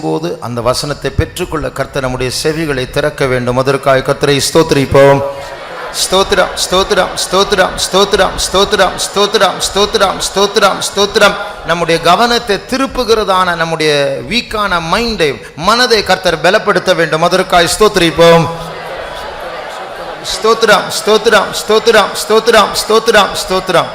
போது அந்த வசனத்தை பெற்றுக்கொள்ள கர்த்தர் நம்முடைய செவிகளை திறக்க வேண்டும். அதற்காக கர்த்தரை ஸ்தோத்திரிப்போம். ஸ்தோத்திரம் ஸ்தோத்திரம் ஸ்தோத்திரம் ஸ்தோத்திரம் ஸ்தோத்திரம் ஸ்தோத்திரம் ஸ்தோத்திரம் ஸ்தோத்திரம் ஸ்தோத்திரம். நம்முடைய கவனத்தை திருப்புகிறதான நம்முடைய வீக்கான மைண்டை, மனதை கர்த்தர் பலப்படுத்த வேண்டும். அதற்காக ஸ்தோத்திரிப்போம். ஸ்தோத்திரம் ஸ்தோத்திரம் ஸ்தோத்திரம் ஸ்தோத்திரம் ஸ்தோத்திரம் ஸ்தோத்திரம்.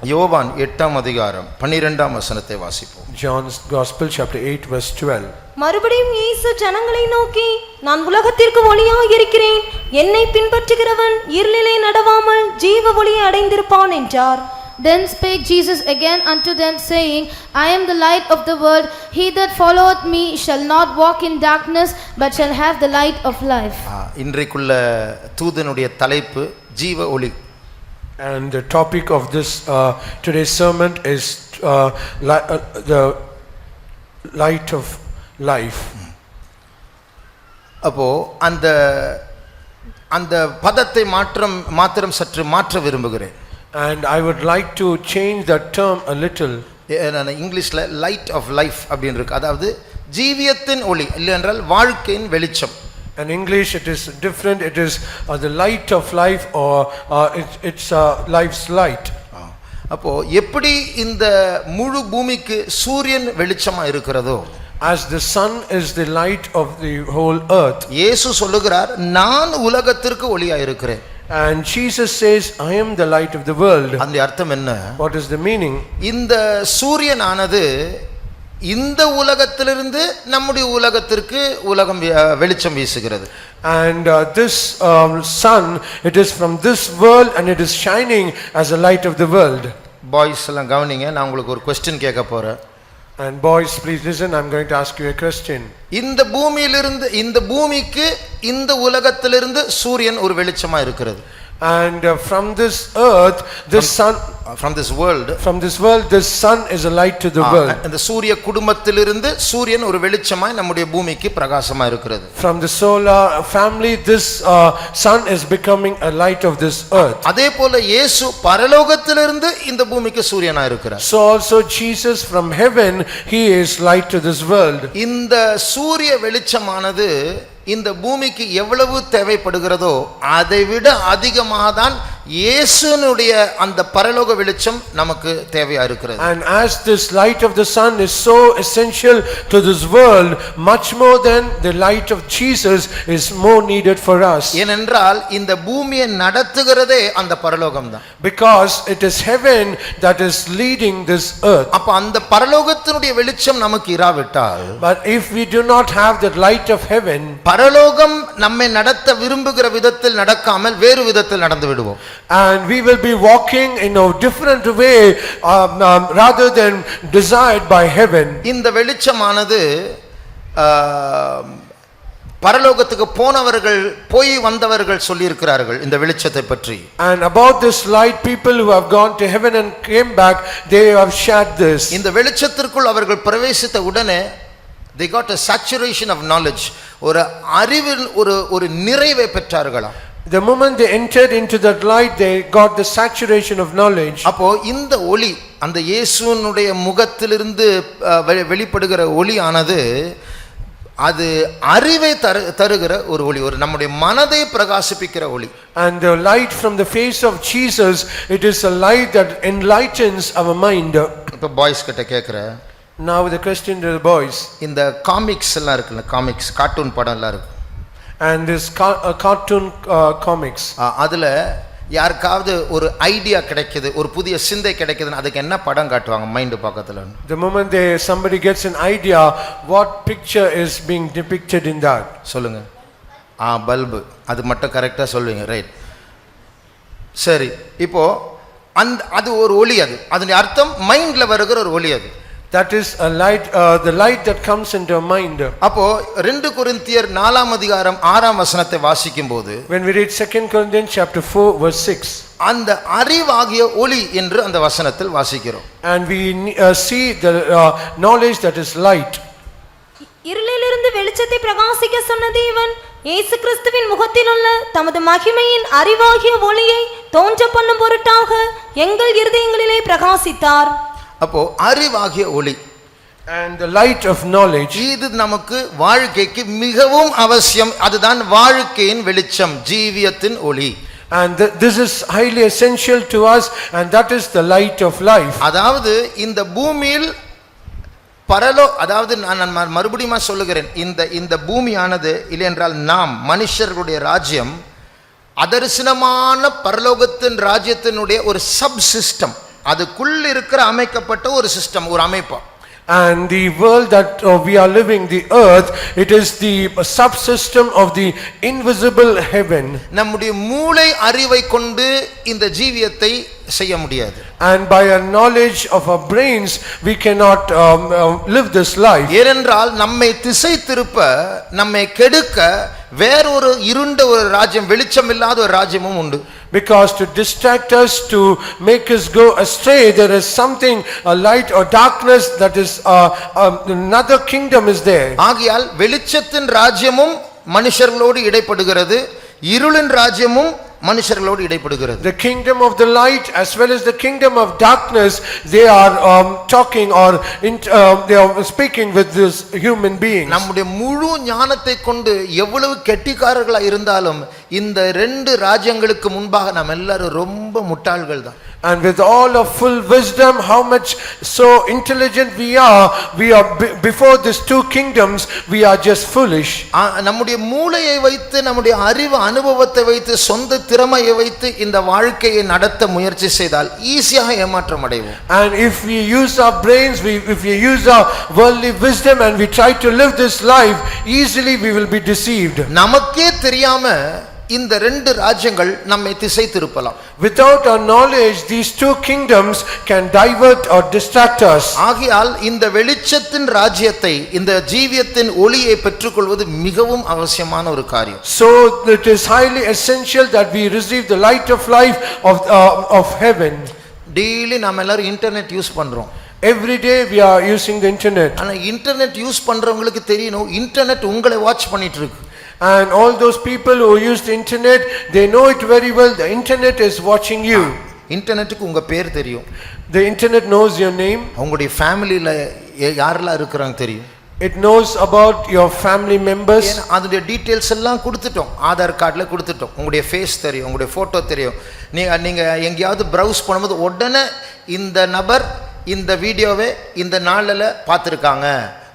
யோவான் 8ஆம் அதிகாரம் 12ஆம் வசனத்தை வாசிப்போம். John's Gospel chapter 8 verse 12. மறுபடியும் இயேசு ஜனங்களை நோக்கி, நான் உலகத்திற்கு ஒளியாய் இருக்கிறேன், என்னை பின்பற்றுகிறவன் இருளிலே நடவாமல் ஜீவ ஒளியை அடைந்திருப்பான் என்றார். Then spake Jesus again unto them, saying, I am the light of the world. He that followeth me shall not walk in darkness, but shall have the light of life. இன்றைக்குள்ள தூதனுடைய தலைப்பு ஜீவ ஒளி. And the topic of this today's sermon is the light of life. அப்போ அந்த பதத்தை மாத்திரம் சற்று மாற்ற விரும்புகிறேன். And I would like to change that term a little. இங்கிலீஷ்ல லைட் ஆஃப் லைஃப் அப்படின்னு இருக்கு. அதாவது ஜீவியத்தின் ஒளி, இல்லை என்றால் வாழ்க்கையின் வெளிச்சம். In English it is different. It is the light of life, or it's life's light. அப்போ எப்படி இந்த முழு பூமிக்கு சூரியன் வெளிச்சமா இருக்கிறதோ, as the sun is the light of the whole earth, இயேசு சொல்லுகிறார், நான் உலகத்திற்கு ஒளியா இருக்கிறேன். and Jesus says, I am the light of the world. அந்த அர்த்தம் என்ன? What is the meaning? இந்த சூரியனானது இந்த உலகத்திலிருந்து நம்முடைய உலகத்திற்கு வெளிச்சம் வீசுகிறது. And this sun, it is from this world and it is shining as a light of the world. Boys எல்லாம் கவனிங்க, நான் உங்களுக்கு ஒரு क्वेश्चन கேட்க போறேன். And boys, please listen, I'm going to ask you a question. இந்த பூமியிலிருந்து, இந்த பூமிக்கு இந்த உலகத்திலிருந்து சூரியன் ஒரு வெளிச்சமா இருக்கிறது. And from this earth, this sun, from this world, this sun is a light to the world. இந்த சூரிய குடும்பத்திலிருந்து சூரியன் ஒரு வெளிச்சமாய் நம்முடைய பூமிக்கு பிரகாசமா இருக்கிறது. From the solar family, this sun is becoming a light of this earth. அதே போல இயேசு பரலோகத்திலிருந்து இந்த பூமிக்கு சூரியனா இருக்கிறார். So also Jesus from heaven, he is light to this world. இந்த சூரிய வெளிச்சமானது இந்த பூமிக்கு எவ்வளவு தேவைப்படுகிறதோ அதை விட அதிகமாக தான் இயேசுனுடைய அந்த பரலோக வெளிச்சம் நமக்கு தேவையா இருக்கிறது. And as this light of the sun is so essential to this world, much more than the light of Jesus is more needed for us. ஏனென்றால் இந்த பூமியை நடத்துகிறதே அந்த பரலோகம் தான். Because it is heaven that is leading this earth. அப்ப அந்த பரலோகத்தினுடைய வெளிச்சம் நமக்கு இராவிட்டால், but if we do not have the light of heaven, பரலோகம் நம்மை நடத்த விரும்புகிற விதத்தில் நடக்காமல் வேறு விதத்தில் நடந்து விடுவோம். And we will be walking in a different way rather than desired by heaven. இந்த வெளிச்சமானது பரலோகத்துக்கு போனவர்கள் போய் வந்தவர்கள் சொல்லி இருக்கிறார்கள் இந்த வெளிச்சத்தை பற்றி. And about this light, people who have gone to heaven and came back, they have shared this. இந்த வெளிச்சத்திற்குள் அவர்கள் பிரவேசித்த உடனே they got a saturation of knowledge. ஒரு அறிவில் ஒரு நிறைவை பெற்றார்களாம். The moment they entered into that light, they got the saturation of knowledge. அப்போ இந்த ஒளி, அந்த இயேசுனுடைய முகத்திலிருந்து வெளிப்படுகிற ஒளி ஆனது அது அறிவை தருகிற ஒரு ஒளி, ஒரு நம்முடைய மனதை பிரகாசிப்பிக்கிற ஒளி. And the light from the face of Jesus, it is a light that enlightens our mind. இப்ப பாய்ஸ் கிட்ட கேக்குறேன். Now the question to the boys. இந்த காமிக்ஸ் எல்லாம் இருக்குல்ல, காமிக்ஸ் கார்ட்டூன் படம் எல்லாம் இருக்கு. And this cartoon comics. அதுல யாருக்காவது ஒரு ஐடியா கிடைக்குது, ஒரு புதிய சிந்தை கிடைக்குதுன்னு அதுக்கு என்ன படம் காட்டுவாங்க மைண்ட் பக்கத்துல? The moment somebody gets an idea, what picture is being depicted in that? சொல்லுங்க. பல்பு, அது மட்டும் கரெக்டா சொல்லுவீங்க, ரைட். சரி, இப்போ அது ஒரு ஒளி, அதனுடைய அர்த்தம் மைண்ட்ல வருகிற ஒரு ஒளி. அது that is a light, the light that comes into our mind. அப்போ 2 கொரிந்தியர் 4ஆம் அதிகாரம் 6ஆம் வசனத்தை வாசிக்கும்போது, when we read 2 Corinthians chapter 4 verse 6, அந்த அறிவாகிய ஒளி என்று அந்த வசனத்தில் வாசிக்கிறோம். and we see the knowledge that is light. இருளிலிருந்து வெளிச்சத்தை பிரகாசிக்க சொன்ன தேவன் இயேசு கிறிஸ்துவின் முகத்தில் உள்ள தமது மகிமையின் அறிவாகிய ஒளியை தோன்ற பண்ணும் பொருட்டாக எங்கள் இருதயங்களிலே பிரகாசித்தார். அப்போ அறிவாகிய ஒளி, And the light of knowledge. இது நமக்கு வாழ்க்கைக்கு மிகவும் அவசியம். அதுதான் வாழ்க்கையின் வெளிச்சம், ஜீவியத்தின் ஒளி. And this is highly essential to us, and that is the light of life. அதாவது இந்த பூமியில் அதாவது நான் மறுபடியும் சொல்லுகிறேன், இந்த பூமியானது இல்லையென்றால் நாம் மனுஷர்களுடைய ராஜ்யம் அதரிசனமான பரலோகத்தின் ராஜ்யத்தினுடைய ஒரு சப் சிஸ்டம், அதுக்குள்ள இருக்கிற அமைக்கப்பட்ட ஒரு சிஸ்டம், ஒரு அமைப்பு. And the world that we are living, the earth, it is the subsystem of the invisible heaven. நம்முடைய மூளை அறிவை கொண்டு இந்த ஜீவியத்தை செய்ய முடியாது. And by a knowledge of our brains we cannot live this life. ஏனென்றால் நம்மை திசை திருப்ப, நம்மை கெடுக்க வேறொரு இருண்ட ஒரு ராஜ்யம், வெளிச்சம் இல்லாத ஒரு ராஜ்யமும் உண்டு. Because to distract us, to make us go astray, there is something, a light or darkness, that is another kingdom is there. ஆகையால் வெளிச்சத்தின் ராஜ்யமும் மனுஷர்களோடு இடைப்படுகிறது, இருளின் ராஜ்யமும் மனுஷர்களோடு இடைப்படுகிறது. The kingdom of the light as well as the kingdom of darkness, they are talking or they are speaking with this human beings. நம்முடைய முழு ஞானத்தை கொண்டு எவ்வளவு கெட்டிக்காரர்களா இருந்தாலும் இந்த ரெண்டு ராஜ்யங்களுக்கு முன்பாக நாம் எல்லாரும் ரொம்ப முட்டாள்கள் தான். And with all of full wisdom, how much so intelligent we are before these two kingdoms, we are just foolish. நம்முடைய மூளையை வைத்து, நம்முடைய அறிவு அனுபவத்தை வைத்து, சொந்த திறமையை வைத்து இந்த வாழ்க்கையை நடத்த முயற்சி செய்தால் ஈஸியாக ஏமாற்றம் அடைவோம். And if we use our brains, if we use our worldly wisdom and we try to live this life, easily we will be deceived. நமக்கே தெரியாம இந்த ரெண்டு ராஜ்யங்கள் நம்மை திசை திருப்பலாம். Without our knowledge, these two kingdoms can divert or distract us. ஆகையால் இந்த வெளிச்சத்தின் ராஜ்யத்தை, இந்த ஜீவியத்தின் ஒளியை பெற்றுக்கொள்வது மிகவும் அவசியமான ஒரு காரியம். So it is highly essential that we receive the light of life of heaven. Daily நாம எல்லாரும் இன்டர்நெட் யூஸ் பண்றோம். Every day we are using the internet. ஆனா இன்டர்நெட் யூஸ் பண்றவங்களுக்கு தெரியணும், இன்டர்நெட் உங்களை வாட்ச் பண்ணிட்டு இருக்கு. And all those people who use the internet, they know it very well, the internet is watching you. இன்டர்நெட்டுக்கு உங்க பேர் தெரியும். The internet knows your name. உங்களுடைய ஃபேமிலில யாரெல்லாம் இருக்கிறாங்க தெரியும். It knows about your family members. அதோட டீடைல்ஸ் எல்லாம் கொடுத்துட்டோம், ஆதார் கார்டில் கொடுத்துட்டோம். உங்களுடைய ஃபேஸ் தெரியும், உங்களுடைய ஃபோட்டோ தெரியும். நீங்க எங்கேயாவது ப்ரௌஸ் பண்ணும்போது உடனே இந்த நபர் இந்த வீடியோவை இந்த நாளில் பார்த்துருக்காங்க,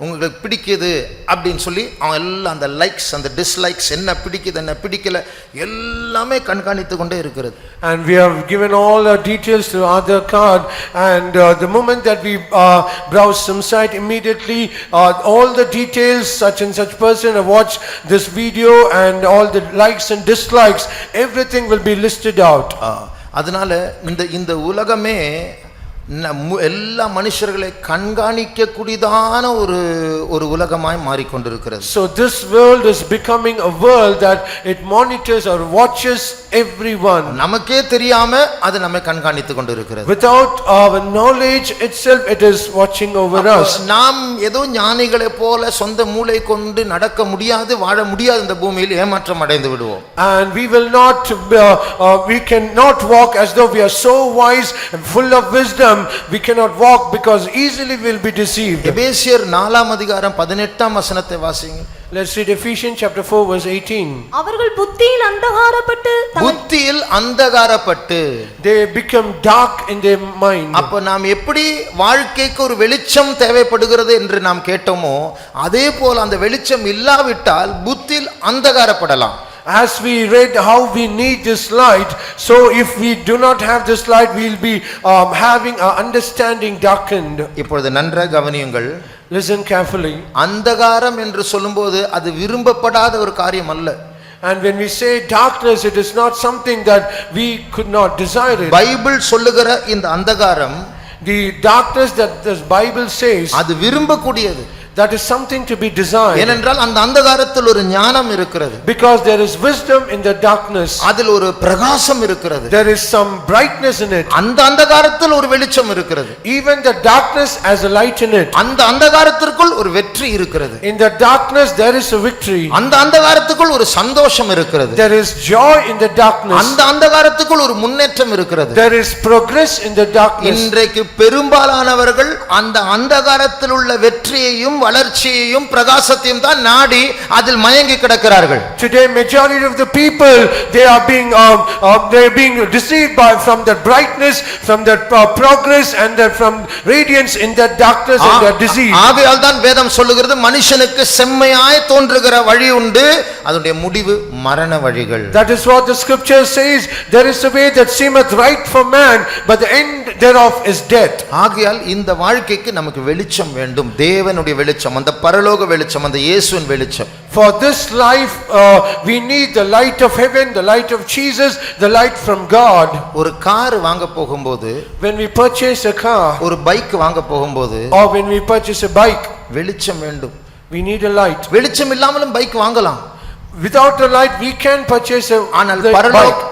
உங்களுக்கு பிடிக்குது அப்படின்னு சொல்லி அவன் எல்லாம் அந்த லைக்ஸ், அந்த டிஸ்லைக்ஸ், என்ன பிடிக்குது என்ன பிடிக்கல எல்லாமே கண்காணித்து கொண்டே இருக்கிறது. And we have given all our details to Aadhaar card, and the moment that we browse some site, immediately all the details, such and such person have watched this video, and all the likes and dislikes, everything will be listed out. அதனால இந்த உலகமே எல்லா மனுஷர்களை கண்காணிக்க கூடியதான ஒரு உலகமாய் மாறிக்கொண்டிருக்கிறது. So this world is becoming a world that it monitors or watches everyone. நமக்கே தெரியாம அது நம்மை கண்காணித்து கொண்டிருக்கிறது. Without our knowledge itself, it is watching over us. நாம் ஏதோ ஞானிகளை போல சொந்த மூளை கொண்டு நடக்க முடியாது, வாழ முடியாது, இந்த பூமியில் ஏமாற்றம் அடைந்து விடுவோம். And we cannot walk as though we are so wise and full of wisdom. We cannot walk because easily we will be deceived. எபேசியர் 4 அதிகாரம் 18 வசனத்தை வாசிங்க. Let's read Ephesians chapter 4 verse 18. அவர்கள் புத்தியில் அந்தகாரப்பட்டு they become dark in their mind. அப்ப நாம் எப்படி வாழ்க்கைக்கு ஒரு வெளிச்சம் தேவைப்படுகிறது என்று நாம் கேட்டோமோ, அதே போல அந்த வெளிச்சம் இல்லாவிட்டால் புத்தியில் அந்தகாரப்படலாம். As we read how we need this light, so if we do not have this light, we will be having our understanding darkened. இப்பொழுது நன்றாக கவனியுங்கள். Listen carefully. அந்தகாரம் என்று சொல்லும்போது அது விரும்பப்படாத ஒரு காரியம் அல்ல. And when we say darkness, it is not something that we could not desire it. Bible சொல்லுகிற இந்த அந்தகாரம், the darkness that this Bible says, அது விரும்பக்கூடியது. That is something to be desired. ஏனென்றால் அந்த அந்தகாரத்தில் ஒரு ஞானம் இருக்கிறது. Because there is wisdom in the darkness. அதில் ஒரு பிரகாசம் இருக்கிறது. There is some brightness in it. அந்த அந்தகாரத்தில் ஒரு வெளிச்சம் இருக்கிறது. Even the darkness has a light in it. அந்த அந்தகாரத்திற்குள் ஒரு வெற்றி இருக்கிறது. In the darkness there is a victory. அந்த அந்தகாரத்துக்குள் ஒரு சந்தோஷம் இருக்கிறது. There is joy in the darkness. அந்த அந்தகாரத்துக்குள் ஒரு முன்னேற்றம் இருக்கிறது. There is progress in the darkness. இன்றைக்கு பெரும்பாலானவர்கள் அந்த அந்தகாரத்தில் உள்ள வெற்றியையும் வளர்ச்சியையும் பிரகாசத்தையும் தான் நாடி அதில் மயங்கி கிடக்கிறார்கள். Today majority of the people they are being deceived by from that brightness, from that progress and that from radiance in that darkness and that disease. ஆகையால் தான் வேதம் சொல்லுகிறது மனுஷனுக்கு செம்மையாய் தோன்றுகிற வழி உண்டு அதனுடைய முடிவு மரண வழிகள். That is what the scripture says, there is a way that seemeth right for man but the end thereof is death. ஆகையால் இந்த வாழ்க்கைக்கு நமக்கு வெளிச்சம் வேண்டும். தேவனுடைய வெளிச்சம், அந்த பரலோக வெளிச்சம், அந்த இயேசுவின் வெளிச்சம். For this life we need the light of heaven, the light of Jesus, the light from God. ஒரு கார் வாங்க போகும்போது, when we purchase a car, ஒரு பைக் வாங்க போகும்போது, or when we purchase a bike, வெளிச்சம் வேண்டும். we need a light. வெளிச்சம் இல்லாமலும் பைக் வாங்கலாம். Without a light we can purchase a ஆனால்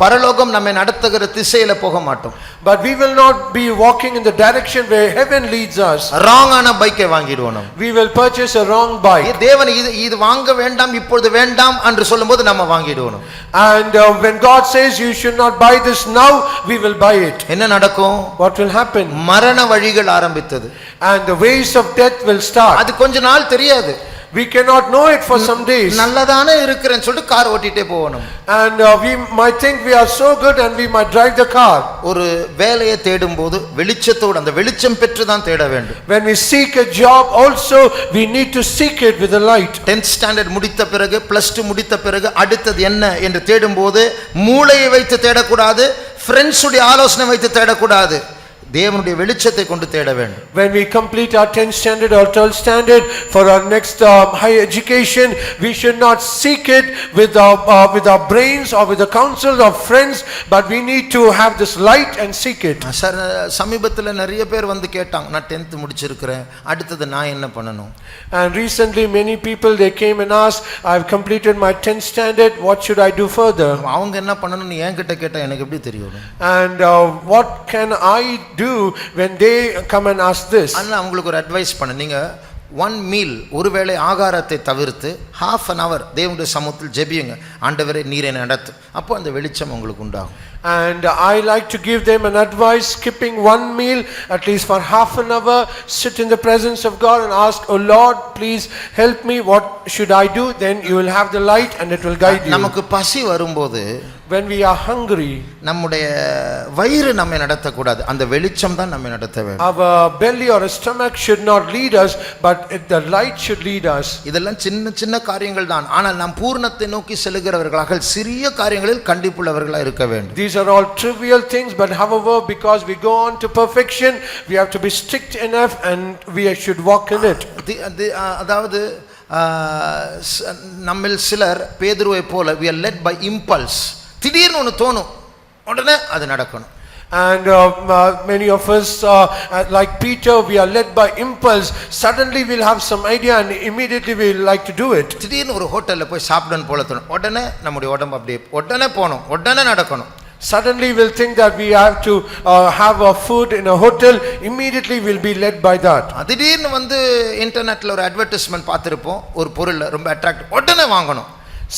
பரலோகம் நம்மை நடத்துகிற திசையில போக மாட்டோம். But we will not be walking in the direction where heaven leads us. wrong ஆன பைக்கை வாங்கிடுவோம். We will purchase a wrong bike. தேவன் இது வாங்க வேண்டாம் இப்பொழுது வேண்டாம் என்று சொல்லும்போது நம்ம வாங்கிடுவோம். And when God says you should not buy this now, we will buy it. என்ன நடக்கும்? What will happen? மரண வழிகள் ஆரம்பித்தது. And the ways of death will start. அது கொஞ்ச நாள் தெரியாது. We cannot know it for some days. நல்லதானே இருக்குறேன்னு சொல்லிட்டு கார் ஓட்டிட்டே போகணும். And we might think we are so good and we might drive the car. ஒரு வேலையை தேடும்போது வெளிச்சத்தோடு அந்த வெளிச்சம் பெற்று தான் தேட வேண்டும். When we seek a job also we need to seek it with a light. 10th standard முடித்த பிறகு +2 முடித்த பிறகு அடுத்தது என்ன என்று தேடும்போது மூளையை வைத்து தேடக்கூடாது, ஃப்ரெண்ட்ஸ் உடைய ஆலோசனை வைத்து தேடக்கூடாது, தேவனுடைய வெளிச்சத்தை கொண்டு தேட வேண்டும். When we complete our 10th standard or 12th standard for our next higher education, we should not seek it with our brains or with the counsel of friends, but we need to have this light and seek it. Sir சமீபத்தில் நிறைய பேர் வந்து கேட்டாங்க, நான் 10th முடிச்சிருக்கிறேன், அடுத்தது நான் என்ன பண்ணணும்? And recently many people they came and asked, I have completed my 10th standard, what should I do further? அவங்க என்ன பண்ணணும்னு என்கிட்ட கேட்டா எனக்கு எப்படி தெரியும்? And what can I do when they come and ask this? அண்ணா உங்களுக்கு ஒரு அட்வைஸ் பண்ண, நீங்க one meal ஒருவேளை ஆகாரத்தை தவிர்த்து half an hour தேவனுடைய சமூகத்தில் ஜெபியுங்க, ஆண்டவரே நீர் என்னை நடத்து, அப்போ அந்த வெளிச்சம் உங்களுக்கு உண்டாகும். And I like to give them an advice, skipping one meal at least for half an hour, sit in the presence of God and ask, oh Lord please help me, what should I do? Then you will have the light and it will guide you. நமக்கு பசி வரும்போது, when we are hungry, நம்முடைய வயிறு நம்மை நடத்தக்கூடாது, அந்த வெளிச்சம் தான் நம்மை நடத்த வேண்டும். Our belly or stomach should not lead us, but the light should lead us. இதெல்லாம் சின்ன சின்ன காரியங்கள் தான், ஆனால் நாம் பூர்ணத்தை நோக்கி செல்கிறவர்களாக சிறிய காரியங்களில் கண்டிப்புள்ளவர்களாக இருக்க வேண்டும். These are all trivial things, but however because we go on to perfection we have to be strict enough and we should walk in it. அதாவது நம்மில் சிலர் பேதுருவை போல we are led by impulse. திடீர்னு ஒன்று தோணும், உடனே அது நடக்கணும். And many of us like Peter, we are led by impulse. Suddenly we'll have some idea and immediately we'll like to do it. திடீர்னு ஒரு ஹோட்டல்ல போய் சாப்பிடணும் போல தோணும், உடனே நம்முடைய உடம்பு அப்படியே உடனே போணும், உடனே நடக்கணும். Suddenly we'll think that we have to have a food in a hotel, immediately we'll be led by that. திடீர்னு வந்து இன்டர்நெட்ல ஒரு அட்வர்டைஸ்மென்ட் பார்த்திருப்போம், ஒரு பொருள் ரொம்ப அட்ராக்ட், உடனே வாங்கணும்.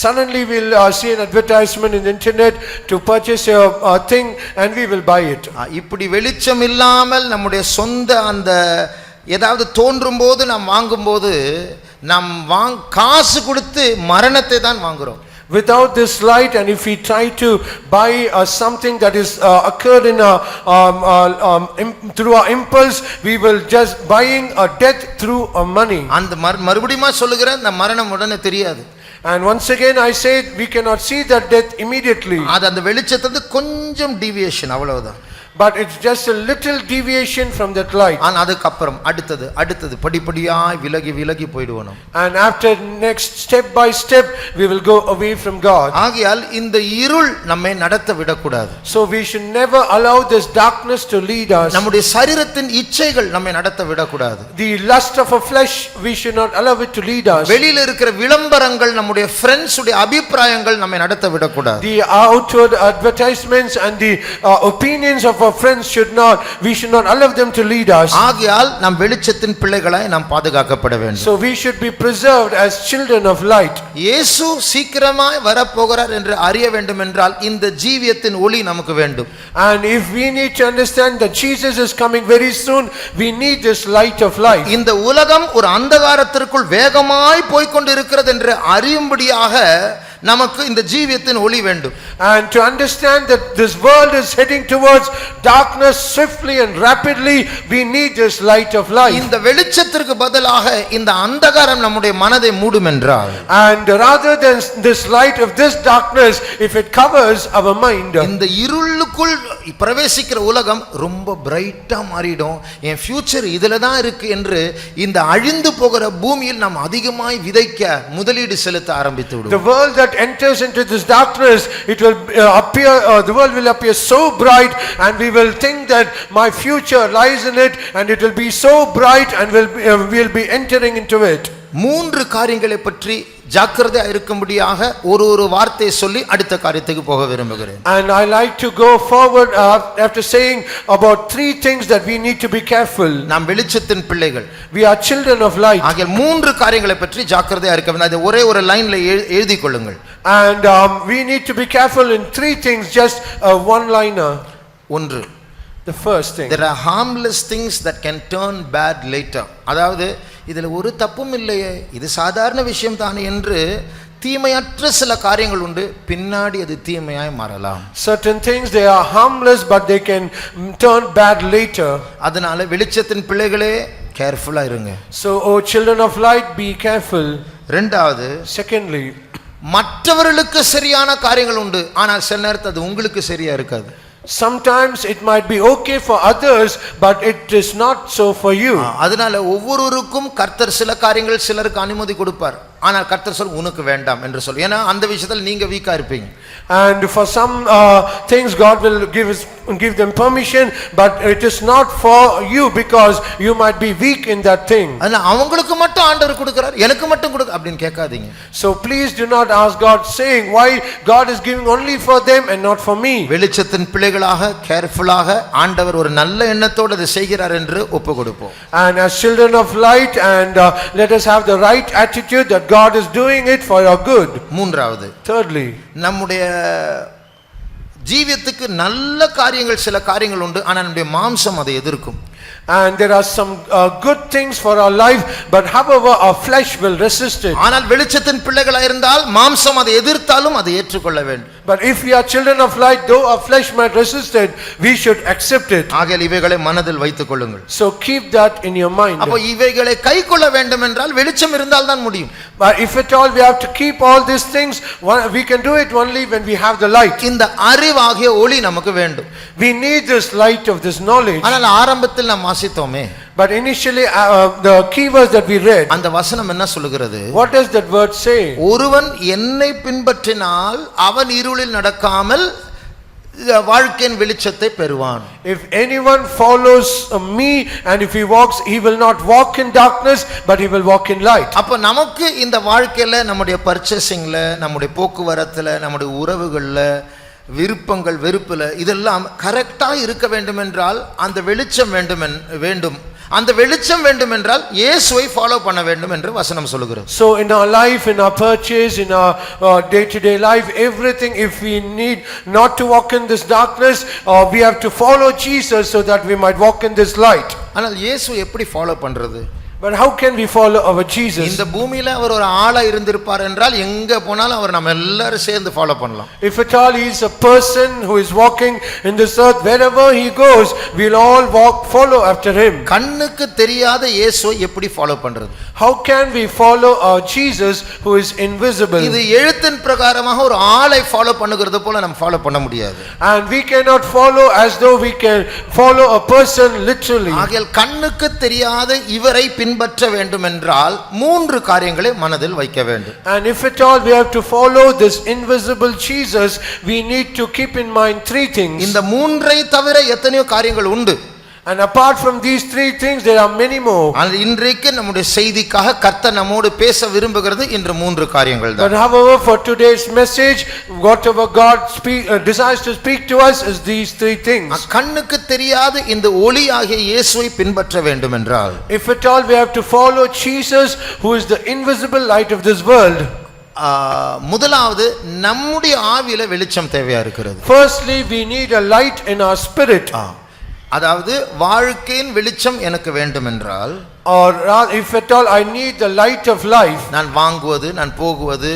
Suddenly we'll see an advertisement in the internet to purchase a thing and we will buy it. இப்படி வெளிச்சம் இல்லாமல் நம்முடைய சொந்த அந்த ஏதாவது தோன்றும் போது நாம் வாங்கும்போது நாம் காசு கொடுத்து மரணத்தை தான் வாங்குறோம். Without this light, and if we try to buy something that is occurred in through our impulse, we will just buying a death through money. அந்த மறுபடியும் சொல்லுகிறேன், இந்த மரணம் உடனே தெரியாது. And once again I say we cannot see that death immediately. அது அந்த வெளிச்சத்துல கொஞ்சம் டீவியேஷன், அவ்வளவுதான். but it's just a little deviation from that light. ஆனா அதுக்கப்புறம் அடுத்தது படிப்படியாய் விலகி போய்டுவோம் நாம். And after next step by step we will go away from God. ஆகையால் இந்த இருள் நம்மை நடத்த விடக்கூடாது. So we should never allow this darkness to lead us. நம்முடைய சரீரத்தின் இச்சைகள் நம்மை நடத்த விடக்கூடாது. The lust of our flesh, we should not allow it to lead us. வெளியில இருக்கிற விளம்பரங்கள், நம்முடைய ஃப்ரெண்ட்ஸ் உடைய அபிப்பிராயங்கள் நம்மை நடத்த விடக்கூடாது. The outward advertisements and the opinions of our friends we should not allow them to lead us. ஆகையால் நாம் வெளிச்சத்தின் பிள்ளைகளாய் நாம் பாதுகாக்கப்பட வேண்டும். So we should be preserved as children of light. இயேசு சீக்கிரமாய் வரப்போகிறார் என்று அறிய வேண்டும் என்றால் இந்த ஜீவியத்தின் ஒளி நமக்கு வேண்டும். And if we need to understand that Jesus is coming very soon, we need this light of life. இந்த உலகம் ஒரு அந்தகாரத்திற்குள் வேகமாய் போய்க் கொண்டிருக்கிறது என்று அறியும்படியாக நமக்கு இந்த ஜீவியத்தின் ஒளி வேண்டும். And to understand that this world is heading towards darkness swiftly and rapidly, we need this light of life. இந்த வெளிச்சத்திற்கு பதிலாக இந்த அந்தகாரம் நம்முடைய மனதை மூடும் என்றால், and rather than this light of this darkness, if it covers our mind, இந்த இருளுக்குள் பிரவேசிக்கிற உலகம் ரொம்ப பிரைட்டா மாறிடும். என் ஃபியூச்சர் இதுல தான் இருக்கு என்று இந்த அழிந்து போகிற பூமியில் நாம் அதிகமாய் விதைக்க முதலீடு செலுத்த ஆரம்பித்து விடுவோம். The world that enters into this darkness, it will the world will appear so bright, and we will think that my future lies in it, and it will be so bright, and we'll be entering into it. மூன்று காரியங்களை பற்றி ஜாக்கிரதையா இருக்கும்படியாக ஒரு வார்த்தை சொல்லி அடுத்த காரியத்துக்கு போக விரும்புகிறேன். And I like to go forward after saying about three things that we need to be careful. நாம் வெளிச்சத்தின் பிள்ளைகள். We are children of light. ஆகையால் மூன்று காரியங்களை பற்றி ஜாக்கிரதையா இருக்க வேண்டும். அதை ஒரே ஒரு லைன்ல எழுதி கொள்ளுங்கள். And we need to be careful in three things, just one liner. ஒன்று, the first thing, there are harmless things that can turn bad later. அதாவது இதுல ஒரு தப்பும் இல்லையே, இது சாதாரண விஷயம் தான் என்று தீமையற்ற சில காரியங்கள் உண்டு, பின்னாடி அது தீமையாய் மாறலாம். Certain things, they are harmless but they can turn bad later. அதனால வெளிச்சத்தின் பிள்ளைகளே கேர்ஃபுல்லா இருங்க. So oh children of light, be careful. இரண்டாவது, secondly, மற்றவர்களுக்கு சரியான காரியங்கள் உண்டு, ஆனால் சில நேரத்துல அது உங்களுக்கு சரியா இருக்காது. Sometimes it might be okay for others, but it is not so for you. அதனால ஒவ்வொருவருக்கும் கர்த்தர் சில காரியங்கள் சிலருக்கு அனுமதி கொடுப்பார், ஆனால் கர்த்தர் சொல் உனக்கு வேண்டாம் என்று சொல். ஏன்னா அந்த விஷயத்தில் நீங்க வீக்கா இருப்பீங்க. And for some things God will give them permission, but it is not for you because you might be weak in that thing. அதனால அவங்களுக்கு மட்டும் ஆண்டவர் கொடுக்கிறார், எனக்கு மட்டும் கொடுக்க அப்படின்னு கேட்காதீங்க. So please do not ask God saying why God is giving only for them and not for me. வெளிச்சத்தின் பிள்ளைகளாக கேர்ஃபுல்லாக ஆண்டவர் ஒரு நல்ல எண்ணத்தோடு அதை செய்கிறார் என்று ஒப்பு கொடுப்போம். And as children of light, and let us have the right attitude that God is doing it for your good. மூன்றாவது, thirdly, நம்முடைய ஜீவியத்துக்கு நல்ல காரியங்கள் சில காரியங்கள் உண்டு, ஆனால் நம்முடைய மாம்சம் அதை எதிர்க்கும். And there are some good things for our life, but however our flesh will resist it. ஆனால் வெளிச்சத்தின் பிள்ளைகளாக இருந்தால் மாம்சம் அதை எதிர்த்தாலும் அதை ஏற்றுக்கொள்ள வேண்டும். But if we are children of light, though our flesh might resist it, we should accept it. ஆகையால் இவைகளை மனதில் வைத்துக் கொள்ளுங்கள். So keep that in your mind. அப்போ இவைகளை கைக்கொள்ள வேண்டும் என்றால் வெளிச்சம் இருந்தால் தான் முடியும். But if at all we have to keep all these things, we can do it only when we have the light. இந்த அறிவாகிய ஒளி நமக்கு வேண்டும். We need this light of this knowledge. ஆனால் ஆரம்பத்தில் நாம் வாசித்தோமே, but initially the key words that we read, அந்த வசனம் என்ன சொல்லுகிறது? what does that word say? ஒருவன் என்னை பின்பற்றினால் அவன் இருளில் நடக்காமல் வாழ்க்கையின் வெளிச்சத்தை பெறுவான். If anyone follows me and if he walks, he will not walk in darkness but he will walk in light. அப்ப நமக்கு இந்த வாழ்க்கையில நம்முடைய பர்ச்சேசிங்ல, நம்முடைய போக்குவரத்துல, நம்முடைய உறவுகள்ல, விருப்பங்கள் வெறுப்புல இதெல்லாம் கரெக்டா இருக்க வேண்டும் என்றால் அந்த வெளிச்சம் வேண்டும். அந்த வெளிச்சம் வேண்டும் என்றால் இயேசுவை ஃபாலோ பண்ண வேண்டும் என்று வசனம் சொல்கிறது. So in our life, in our purchase, in our day to day life, everything, if we need not to walk in this darkness, we have to follow Jesus so that we might walk in this light. ஆனால் இயேசு எப்படி follow பண்றது? But how can we follow our Jesus? இந்த பூமியில அவர் ஒரு ஆளா இருந்திருப்பார் என்றால் எங்க போனாலும் அவர் நம்ம எல்லாரும் சேர்ந்து ஃபாலோ பண்ணலாம். If at all he is a person who is walking in this earth, wherever he goes, we'll all follow after him. கண்ணுக்கு தெரியாத இயேசுவை எப்படி ஃபாலோ பண்றது? How can we follow our Jesus who is invisible? இது எழுத்தின் பிரகாரமாக ஒரு ஆளை ஃபாலோ பண்ணுகிறது போல நம்ம ஃபாலோ பண்ண முடியாது. And we cannot follow as though we can follow a person literally. ஆகையால் கண்ணுக்கு தெரியாத இவரை பின்பற்ற வேண்டும் என்றால் மூன்று காரியங்களை மனதில் வைக்க வேண்டும். And if at all we have to follow this invisible Jesus, we need to keep in mind three things. இந்த மூன்றை தவிர எத்தனையோ காரியங்கள் உண்டு. And apart from these three things, there are many more. ஆனால் இன்றைக்கு நம்முடைய செய்திக்காக கர்த்தர் நம்மோடு பேச விரும்புகிறது இந்த மூன்று காரியங்கள் But தான். however, for today's message, whatever God desires to speak to us is these three things. கண்ணுக்கு தெரியாத இந்த ஒளியாகிய இயேசுவை பின்பற்ற வேண்டும் என்றால், If at all we have to follow Jesus, who is the invisible light of this world, முதலாவது நம்முடைய ஆவியில வெளிச்சம் தேவையா இருக்கிறது. firstly we need a light in our spirit. அதாவது வாழ்க்கையின் வெளிச்சம் எனக்கு வேண்டும் என்றால், Or if at all I need the light of life, நான் வாங்குவது, நான் போகுவது,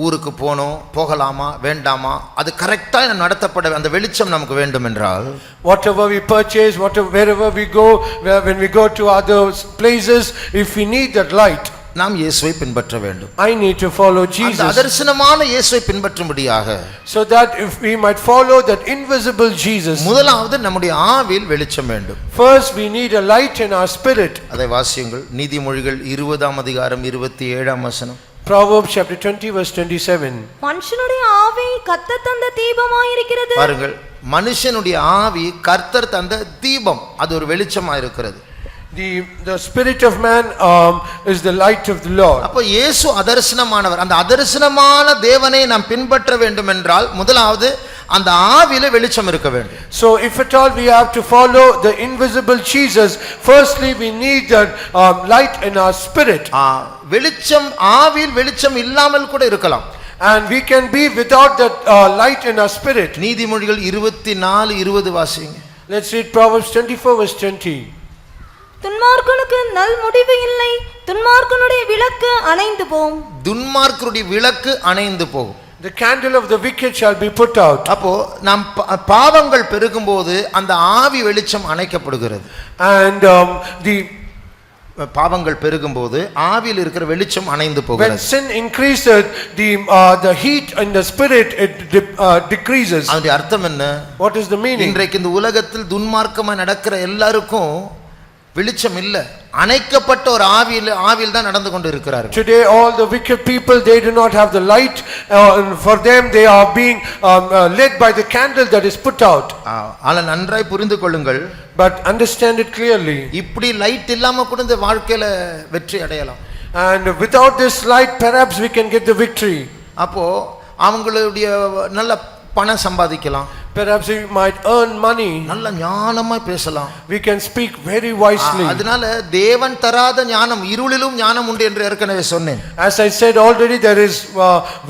ஊருக்கு போனோம், போகலாமா வேண்டாமா, அது கரெக்டா நடத்தப்பட அந்த வெளிச்சம் நமக்கு வேண்டும் என்றால், whatever we purchase, wherever we go, when we go to other places, if we need that light, நாம் இயேசுவை பின்பற்ற வேண்டும். I need to follow Jesus. அந்த அதர்சனமான இயேசுவை பின்பற்றும்படியாக, So that if we might follow that invisible Jesus, முதலாவது நம்முடைய ஆவியில் வெளிச்சம் வேண்டும். first we need a light in our spirit. அதை வாசியுங்கள். நீதிமொழிகள் 20ஆம் அதிகாரம் 27ஆம் வசனம். Proverbs chapter 20 verse 27. மனுஷனுடைய ஆவி கர்த்தர் தந்த தீபமாயிருக்கிறது. பாருங்கள், மனுஷனுடைய ஆவி கர்த்தர் தந்த தீபம், அது ஒரு வெளிச்சமா இருக்கிறது. The spirit of man is the light of the Lord. அப்ப இயேசு அதர்சனமானவர். அந்த அதர்சனமான தேவனை நாம் பின்பற்ற வேண்டும் என்றால் முதலாவது அந்த ஆவியில வெளிச்சம் இருக்க வேண்டும். So if at all we have to follow the invisible Jesus, firstly we need that light in our spirit. வெளிச்சம் ஆவியில் வெளிச்சம் இல்லாமல் கூட இருக்கலாம். And we can be without that light in our spirit. நீதிமொழிகள் 24:20 வாசிங்க. Let's read Proverbs 24 verse 20. துன்மார்க்கனுக்கு நல் முடிவு இல்லை, துன்மார்க்கனுடைய விளக்கு அணைந்து போகும். துன்மார்க்கருடைய விளக்கு அணைந்து போகும். The candle of the wicked shall be put out. அப்போ நாம் பாவங்கள் பெருகும்போது அந்த ஆவி வெளிச்சம் அணைக்கப்படுகிறது. And the பாவங்கள் பெருகும்போது ஆவியில் இருக்கிற வெளிச்சம் அணைந்து when போகிறது. sin increases, the heat in the spirit it decreases. அதனுடைய அர்த்தம் என்ன? What is the meaning? இன்றைக்கு இந்த உலகத்தில் துன்மார்க்கமா நடக்கிற எல்லாருக்கும் வெளிச்சம் இல்ல, அணைக்கப்பட்ட ஒரு ஆவியில் தான் நடந்து கொண்டு இருக்கிறார்கள். Today all the wicked people, they do not have the light. For them they are being led by the candle that is put out. ஆனால் நன்றாய் புரிந்து கொள்ளுங்கள். But understand it clearly. இப்படி லைட் இல்லாம கூட இந்த வாழ்க்கையில வெற்றி அடையலாம். And without this light perhaps we can get the victory. அப்போ அவங்களுடைய நல்ல பணம் சம்பாதிக்கலாம். Perhaps we might earn money. நல்ல ஞானமா பேசலாம். We can speak very wisely. அதனால தேவன் தராத ஞானம், இருளிலும் ஞானம் உண்டு என்று ஏற்கனவே சொன்னேன். As I said already, there is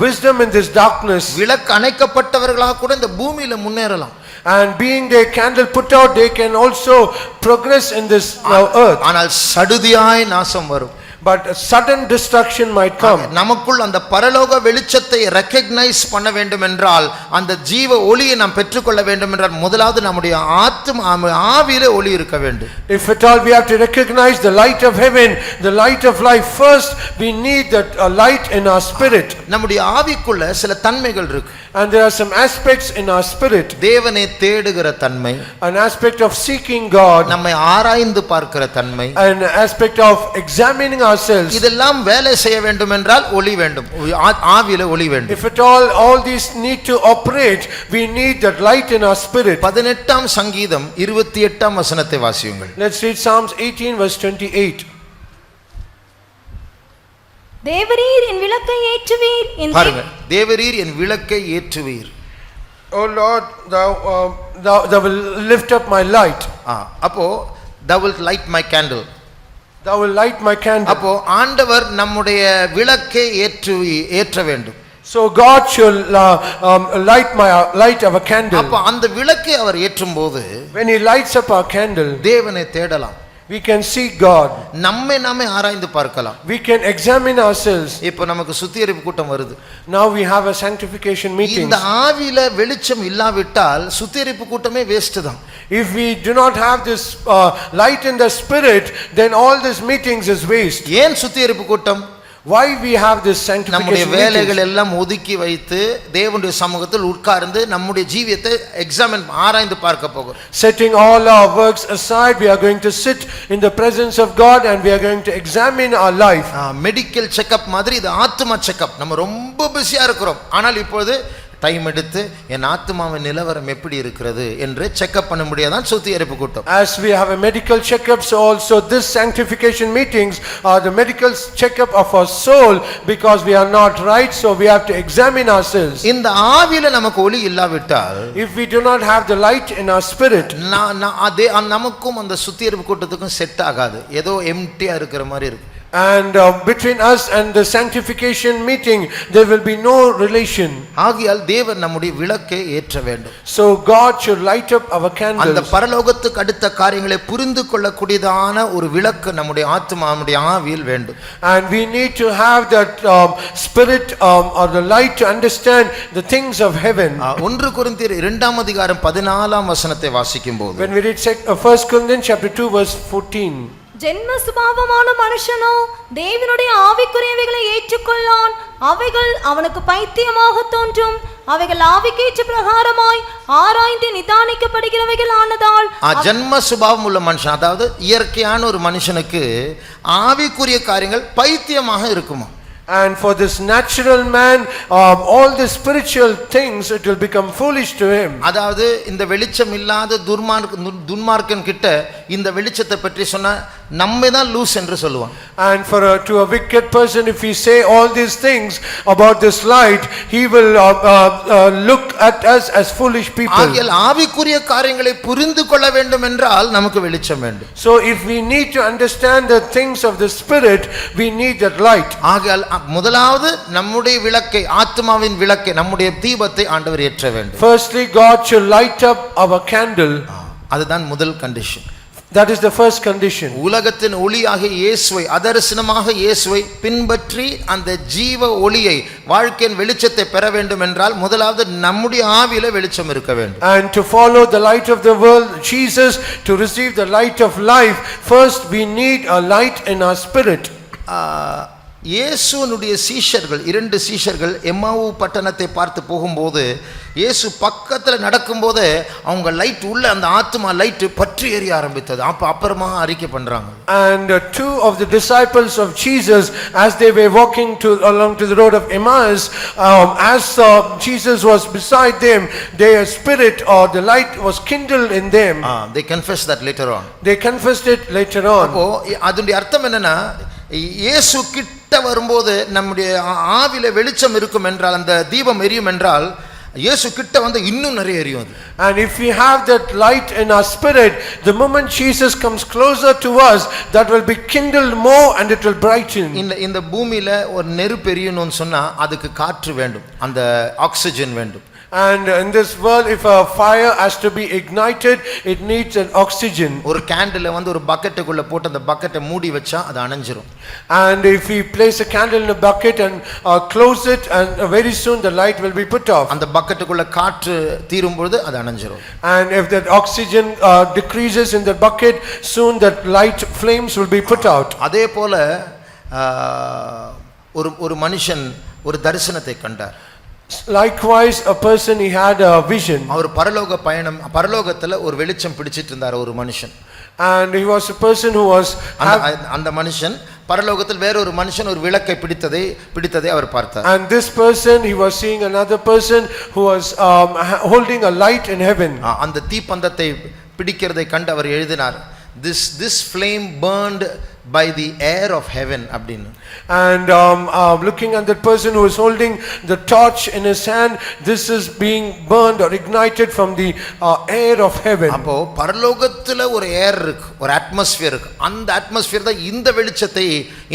wisdom in this darkness. விளக்கு அணைக்கப்பட்டவர்களாக கூட இந்த பூமியில முன்னேறலாம். And being their candle put out, they can also progress in this earth. ஆனால் சடுதியாய் நாசம் வரும். But a sudden destruction might come. நமக்குள் அந்த பரலோக வெளிச்சத்தை ரெகக்னைஸ் பண்ண வேண்டும் என்றால், அந்த ஜீவ ஒளியை நாம் பெற்றுக்கொள்ள வேண்டும் என்றால் முதலாவது நம்முடைய ஆவியிலே ஒளி இருக்க வேண்டும். If at all we have to recognize the light of heaven, the light of life, first we need that light in our spirit. நம்முடைய ஆவிக்குள்ள சில தன்மைகள் இருக்கு. And there are some aspects in our spirit. தேவனை தேடுகிற தன்மை, an aspect of seeking God, நம்மை ஆராய்ந்து பார்க்கிற தன்மை, an aspect of examining ourselves. இதெல்லாம் வேலை செய்ய வேண்டும் என்றால் ஒளி வேண்டும், ஆவியிலே ஒளி வேண்டும். If at all these need to operate, we need that light in our spirit. 18ஆம் சங்கீதம் 28ஆம் வசனத்தை வாசியுங்கள். Let's read Psalms 18 verse 28. தேவரீர் என் விளக்கை ஏற்றுவீர். பாருங்க, தேவரீர் என் விளக்கை ஏற்றுவீர். Oh Lord, thou will lift up my light. அப்போ thou will light my candle. Thou will light my candle. அப்போ ஆண்டவர் நம்முடைய விளக்கை ஏற்ற வேண்டும். So God shall light our candle. அப்ப அந்த விளக்கை அவர் ஏற்றும்போது when he lights up our candle, தேவனை தேடலாம். We can see God. நம்மை நாமே ஆராய்ந்து பார்க்கலாம். We can examine ourselves. இப்போ நமக்கு சுத்திகரிப்பு கூட்டம் வருது. Now we have a sanctification meeting. இந்த ஆவியில வெளிச்சம் இல்லாவிட்டால் சுத்திகரிப்பு கூட்டமே வேஸ்ட் தான். If we do not have this light in the spirit, then all these meetings is waste. ஏன் சுத்திகரிப்பு கூட்டம்? Why we have this நம்முடைய sanctification வேலைகள் meetings? எல்லாம் ஒதுக்கி வைத்து தேவனுடைய சமூகத்தில் உட்கார்ந்து நம்முடைய ஜீவியத்தை எக்ஸாமின் ஆராய்ந்து பார்க்க போகிறோம். Setting all our works aside, we are going to sit in the presence of God and we are going to examine our life. Medical checkup மாதிரி இது ஆத்மா செக்கப். நம்ம ரொம்ப பிஸியா இருக்கிறோம். ஆனால் இப்பொழுது டைம் எடுத்து என் ஆத்மாவின் நிலவரம் எப்படி இருக்கிறது என்று செக்கப் பண்ண முடியாதான் சுத்திகரிப்பு கூட்டம். As we have a medical checkup, so also this sanctification meetings are the medical checkup of our soul, because we are not right, so we have to examine ourselves. இந்த ஆவியில நமக்கு ஒளி இல்லாவிட்டால், If we do not have the light in our spirit, அதே நமக்கும் அந்த சுத்திகரிப்பு கூட்டத்துக்கும் set ஆகாது. ஏதோ எம்டியா இருக்கிற மாதிரி இருக்கு. and between us and the sanctification meeting there will be no relation. ஆகையால் தேவன் நம்முடைய விளக்கை ஏற்ற வேண்டும். So God should light up our அந்த candles. பரலோகத்துக்கு அடுத்த காரியங்களை புரிந்து கொள்ளக்கூடியதான ஒரு விளக்கு நம்முடைய ஆத்மா நம்முடைய ஆவியில் வேண்டும். And we need to have that spirit or the light to understand the things of heaven. 1 கொரிந்தியர் 2ஆம் அதிகாரம் 14ஆம் வசனத்தை வாசிக்கும்போது, When we read 1 Corinthians chapter 2 verse 14, ஜென்ம சுபாவமான மனுஷனோ தேவனுடைய ஆவிக்குரியவைகளை ஏற்றுக்கொள்ளான், அவைகள் அவனுக்கு பைத்தியமாக தோன்றும், அவைகள் ஆவிக்கேற்ற பிரகாரமாய் ஆராய்ந்து நிதானிக்கப்படுகிறவைகள் ஆனதால். ஜென்ம சுபாவம் உள்ள மனுஷன், அதாவது இயற்கையான ஒரு மனுஷனுக்கு ஆவிக்குரிய காரியங்கள் பைத்தியமாக இருக்குமா? and for this natural man all the spiritual things it will become foolish to him. அதாவது இந்த வெளிச்சம் இல்லாத துன்மார்க்கன் கிட்ட இந்த வெளிச்சத்தை பற்றி சொன்னா நம்ம தான் லூஸ் என்று சொல்லுவான். And for to a wicked person, if we say all these things about this light, he will look at us as foolish people. ஆகையால் ஆவிக்குரிய காரியங்களை புரிந்து கொள்ள வேண்டும் என்றால் நமக்கு வெளிச்சம் வேண்டும். So if we need to understand the things of the spirit, we need that light. ஆகையால் முதலாவது நம்முடைய விளக்கை, ஆத்மாவின் விளக்கை, நம்முடைய தீபத்தை ஆண்டவர் ஏற்ற வேண்டும். Firstly, God should light up our candle. அதுதான் முதல் condition. That is the first condition. உலகத்தின் ஒளியாகிய இயேசுவை, அதர்சனமாக இயேசுவை பின்பற்றி அந்த ஜீவ ஒளியை, வாழ்க்கையின் வெளிச்சத்தை பெற வேண்டும் என்றால் முதலாவது நம்முடைய ஆவியில வெளிச்சம் இருக்க வேண்டும். And to follow the light of the world, Jesus, to receive the light of life, first we need a light in our spirit. இயேசுனுடைய சீஷர்கள், 2 சீஷர்கள் எம்மாவு பட்டணத்தை பார்த்து போகும்போது இயேசு பக்கத்தில் நடக்கும்போது அவங்க லைட் உள்ள அந்த ஆத்மா லைட் பற்றி எரிய ஆரம்பித்தது. அப்புறமா அறிக்கை பண்றாங்க. And 2 of the disciples of Jesus, as they were walking along to the road of Emmaus, as Jesus was beside them, their spirit or the light was kindled in them. They confessed that later on. They confessed it later on. அப்போ அதனுடைய அர்த்தம் என்னன்னா, இயேசு கிட்ட வரும்போது நம்முடைய ஆவில வெளிச்சம் இருக்கும் என்றால், அந்த தீபம் எரியும் என்றால், இயேசு கிட்ட வந்து இன்னும் நிறைய எரியும். And if we have that light in our spirit, the moment Jesus comes closer to us, that will be kindled more and it will brighten. இந்த பூமியில ஒரு நெருப்பு எரியணும்னு சொன்னா அதுக்கு காற்று வேண்டும், அந்த ஆக்சிஜன் வேண்டும். And in this world, if a fire has to be ignited, it needs an oxygen. ஒரு கேண்டில் வந்து ஒரு பக்கெட்டுக்குள்ள போட்டு அந்த பக்கெட்டை மூடி வச்சா அது அணைஞ்சிரும். And if we place a candle in a bucket and close it, and very soon the light will be put off. அந்த பக்கெட்டுக்குள்ள காற்று தீரும் பொழுது அது அணைஞ்சிரும். And if that oxygen decreases in the bucket, soon that light flames will be put out. அதே போல ஒரு மனுஷன் ஒரு தரிசனத்தை கண்டார். Likewise, a person, he had a vision. அவர் பரலோகத்துல ஒரு வெளிச்சம் பிடிச்சிட்டு இருந்தார் ஒரு மனுஷன். And he was a person who was அந்த மனுஷன் பரலோகத்தில் வேற ஒரு மனுஷன் ஒரு விளக்கை பிடித்ததை அவர் பார்த்தார். And this person, he was seeing another person who was holding a light in heaven. அந்த தீப்பந்தத்தை பிடிக்கிறதை கண்டு அவர் எழுதினார், this flame burned by the air of heaven அப்படின்னு. And looking at that person who is holding the torch in his hand, this is being burned or ignited from the air of heaven. அப்போ பரலோகத்துல ஒரு ஏர் இருக்கு, ஒரு atmosphere இருக்கு. அந்த atmosphere தான் இந்த வெளிச்சத்தை,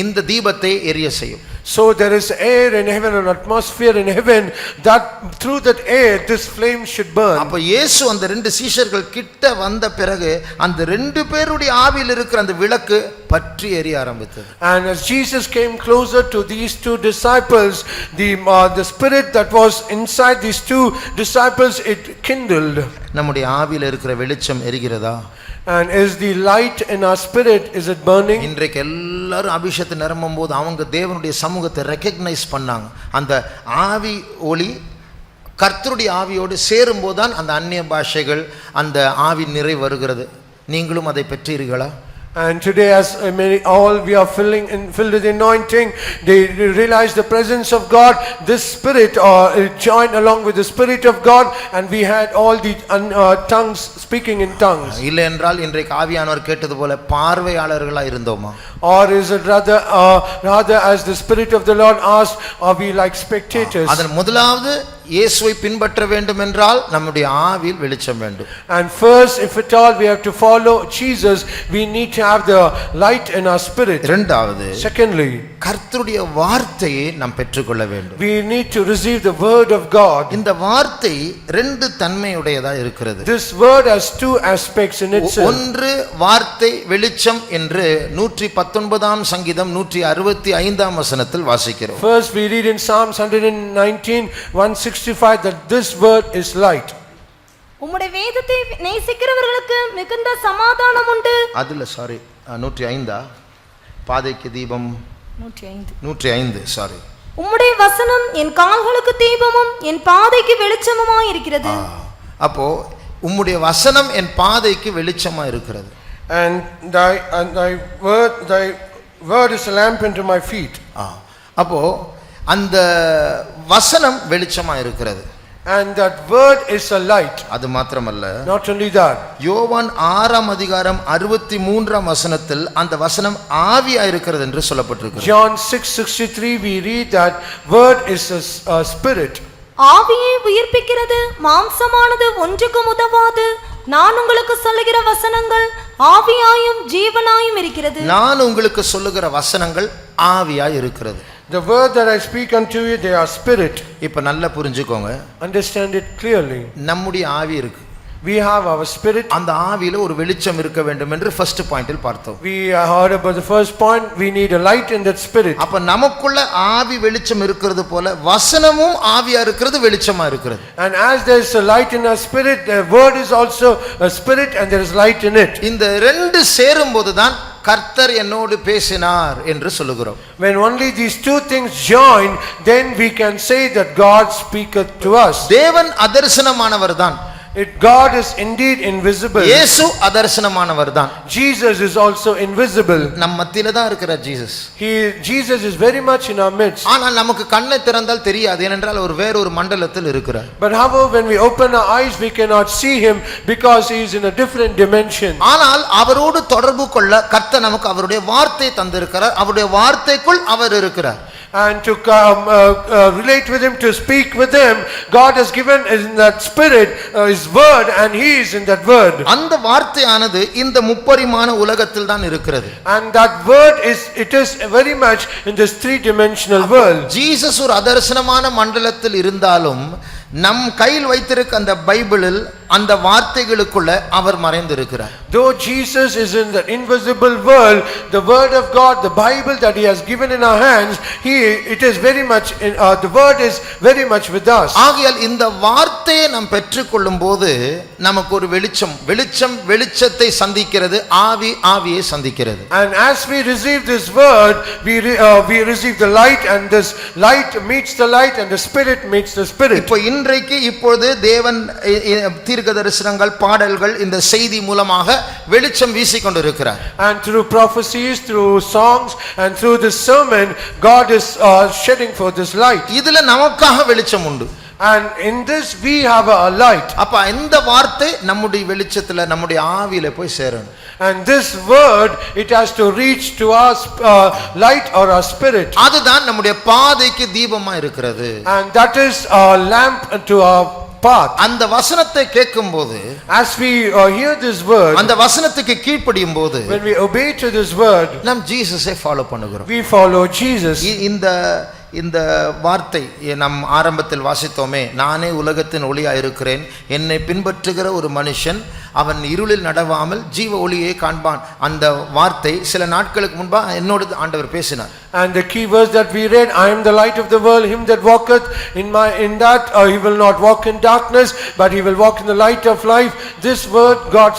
இந்த தீபத்தை எரிய செய்யும். So there is air in heaven, an atmosphere in heaven, that through that air this flame should burn. அப்ப இயேசு அந்த ரெண்டு சீஷர்கள் கிட்ட வந்த பிறகு அந்த ரெண்டு பேருடைய ஆவியில் இருக்கிற அந்த விளக்கு பற்றி எரிய ஆரம்பித்தது. And as Jesus came closer to these two disciples, the spirit that was inside these two disciples, it kindled. நம்முடைய ஆவியில் இருக்கிற வெளிச்சம் எரிகிறதா? And is the light in our spirit, is it burning? இன்றைக்கு எல்லாரும் அபிஷேகத்தை நிரம்பும் போது அவங்க தேவனுடைய சமூகத்தை ரெகக்னைஸ் பண்ணாங்க. அந்த ஆவி ஒளி கர்த்தருடைய ஆவியோடு சேரும் போதுதான் அந்த அந்நிய பாஷைகள் அந்த ஆவி நிறை வருகிறது. நீங்களும் அதை பெற்றீர்களா? And today, as all we are filled with anointing, they realize the presence of God. This spirit joined along with the spirit of God, and we had all the tongues, speaking in tongues. இல்லை என்றால் இன்றைக்கு ஆவியானவர் கேட்டது போல பார்வையாளர்களா இருந்தோமா? Or is it rather as the spirit of the Lord asked, are we like spectators? அதன் முதலாவது இயேசுவை பின்பற்ற வேண்டும் என்றால் நம்முடைய ஆவியில் வெளிச்சம் வேண்டும். And first, if at all we have to follow Jesus, we need to have the light in our spirit. இரண்டாவது, Secondly, கர்த்தருடைய வார்த்தையை நாம் பெற்றுக்கொள்ள வேண்டும். we need to receive the word of God. இந்த வார்த்தை ரெண்டு தன்மையுடையதா இருக்கிறது. This word has two aspects in itself. ஒன்று வார்த்தை வெளிச்சம் என்று 119ஆம் சங்கீதம் 165ஆம் வசனத்தில் வாசிக்கிறோம். First, we read in Psalms 119, 165 that this word is light. உம்முடைய வேதத்தை நேசிக்கிறவர்களுக்கு மிகுந்த சமாதானம் உண்டு. அதுல 105 பாதைக்கு தீபம் 105. 105 சாரி. உம்முடைய வசனம் என் கால்களுக்கு தீபமும் என் பாதைக்கு வெளிச்சமுமாய் இருக்கிறது. அப்போ உம்முடைய வசனம் என் பாதைக்கு வெளிச்சமா இருக்கிறது. And thy word is a lamp unto my feet. அப்போ அந்த வசனம் வெளிச்சமா இருக்கிறது. And that word is a light. அது மாத்திரமல்ல, Not only that, யோவான் 6ஆம் அதிகாரம் 63ஆம் வசனத்தில் அந்த வசனம் ஆவியா இருக்கிறது என்று சொல்லப்பட்டிருக்கு. John 6:63 we read that word is a spirit. ஆவியை உயிர்ப்பிக்கிறது, மாம்சமானது ஒன்றுக்கும் உதவாது. நான் உங்களுக்கு சொல்லுகிற வசனங்கள் ஆவியாயும் ஜீவனாயும் இருக்கிறது. நான் உங்களுக்கு சொல்லுகிற வசனங்கள் ஆவியாய் இருக்கிறது. The word that I speak unto you, they are spirit. இப்ப நல்லா புரிஞ்சுக்கோங்க. Understand it clearly. நம்முடைய ஆவி இருக்கு. We have our spirit. அந்த ஆவியில ஒரு வெளிச்சம் இருக்க வேண்டும் என்று ஃபர்ஸ்ட் பாயிண்டில் பார்த்தோம். We heard about the first point. We need a light in that spirit. அப்ப நமக்குள்ள ஆவி வெளிச்சம் இருக்கிறது போல வசனமும் ஆவியா இருக்கிறது, வெளிச்சமா இருக்கிறது. And as there is a light in our spirit, the word is also a spirit and there is light in it. இந்த ரெண்டு சேரும்போது தான் கர்த்தர் என்னோடு பேசினார் என்று சொல்லுகிறோம். When only these two things join, then we can say that God speaketh to us. தேவன் அதர்சனமானவர் தான். God is indeed invisible. இயேசு அதர்சனமானவர் தான். Jesus is also invisible. நம்ம மத்தியில தான் இருக்கிறார் Jesus. Jesus is very much in our midst. ஆனால் நமக்கு கண்ணை திறந்தால் தெரியாது, ஏனென்றால் அவர் வேறொரு மண்டலத்தில் இருக்கிறார். But however, when we open our eyes, we cannot see him because he is in a different dimension. ஆனால் அவரோடு தொடர்பு கொள்ள கர்த்தர் நமக்கு அவருடைய வார்த்தை தந்திருக்கிறார். அவருடைய வார்த்தைக்குள் அவர் இருக்கிறார். And to relate with him, to speak with him, God has given in that spirit his word, and he is in that word. அந்த வார்த்தையானது இந்த முப்பரிமாண உலகத்தில் தான் இருக்கிறது. And that word it is very much in this three-dimensional world. Jesus ஒரு அதர்சனமான மண்டலத்தில் இருந்தாலும் நம் கையில் வைத்திருக்க அந்த பைபிளில் அந்த வார்த்தைகளுக்குள்ள அவர் மறைந்திருக்கிறார். Though Jesus is in the invisible world, the word of God, the Bible that he has given in our hands, it is very much the word is very much with us. ஆகையால் இந்த வார்த்தையை நாம் பெற்றுக்கொள்ளும் போது நமக்கு ஒரு வெளிச்சத்தை சந்திக்கிறது, ஆவி ஆவியை சந்திக்கிறது. And as we receive this word, we receive the light, and this light meets the light, and the spirit meets the spirit. இப்பொழுது தேவன் தீர்க்க தரிசனங்கள், பாடல்கள், இந்த செய்தி மூலமாக வெளிச்சம் வீசிக்கொண்டிருக்கிறார். And through prophecies, through songs, and through this sermon, God is shedding forth this light. இதுல நமக்காக வெளிச்சம் உண்டு. And in this we have a light. அப்ப இந்த வார்த்தை நம்முடைய வெளிச்சத்துல நம்முடைய ஆவியில போய் சேரணும். And this word, it has to reach to our light or our spirit. அதுதான் நம்முடைய பாதைக்கு தீபமா இருக்கிறது. And that is a lamp to our path. அந்த வசனத்தை கேட்கும்போது, As we hear this word, அந்த வசனத்துக்கு கீழ்ப்படியும் போது when we obey to this word, நாம் ஜீசஸை ஃபாலோ பண்ணுகிறோம். we follow Jesus. இந்த வார்த்தை நம் ஆரம்பத்தில் வாசித்தோமே, நானே உலகத்தின் ஒளியா இருக்கிறேன், என்னை பின்பற்றுகிற ஒரு மனுஷன் அவன் இருளில் நடவாமல் ஜீவ ஒளியை காண்பான். அந்த வார்த்தை சில நாட்களுக்கு முன்பா என்னோடு ஆண்டவர் பேசினார். And the key verse that we read, I am the light of the world, him that walketh in that he will not walk in darkness, but he will walk in the light of life. This word God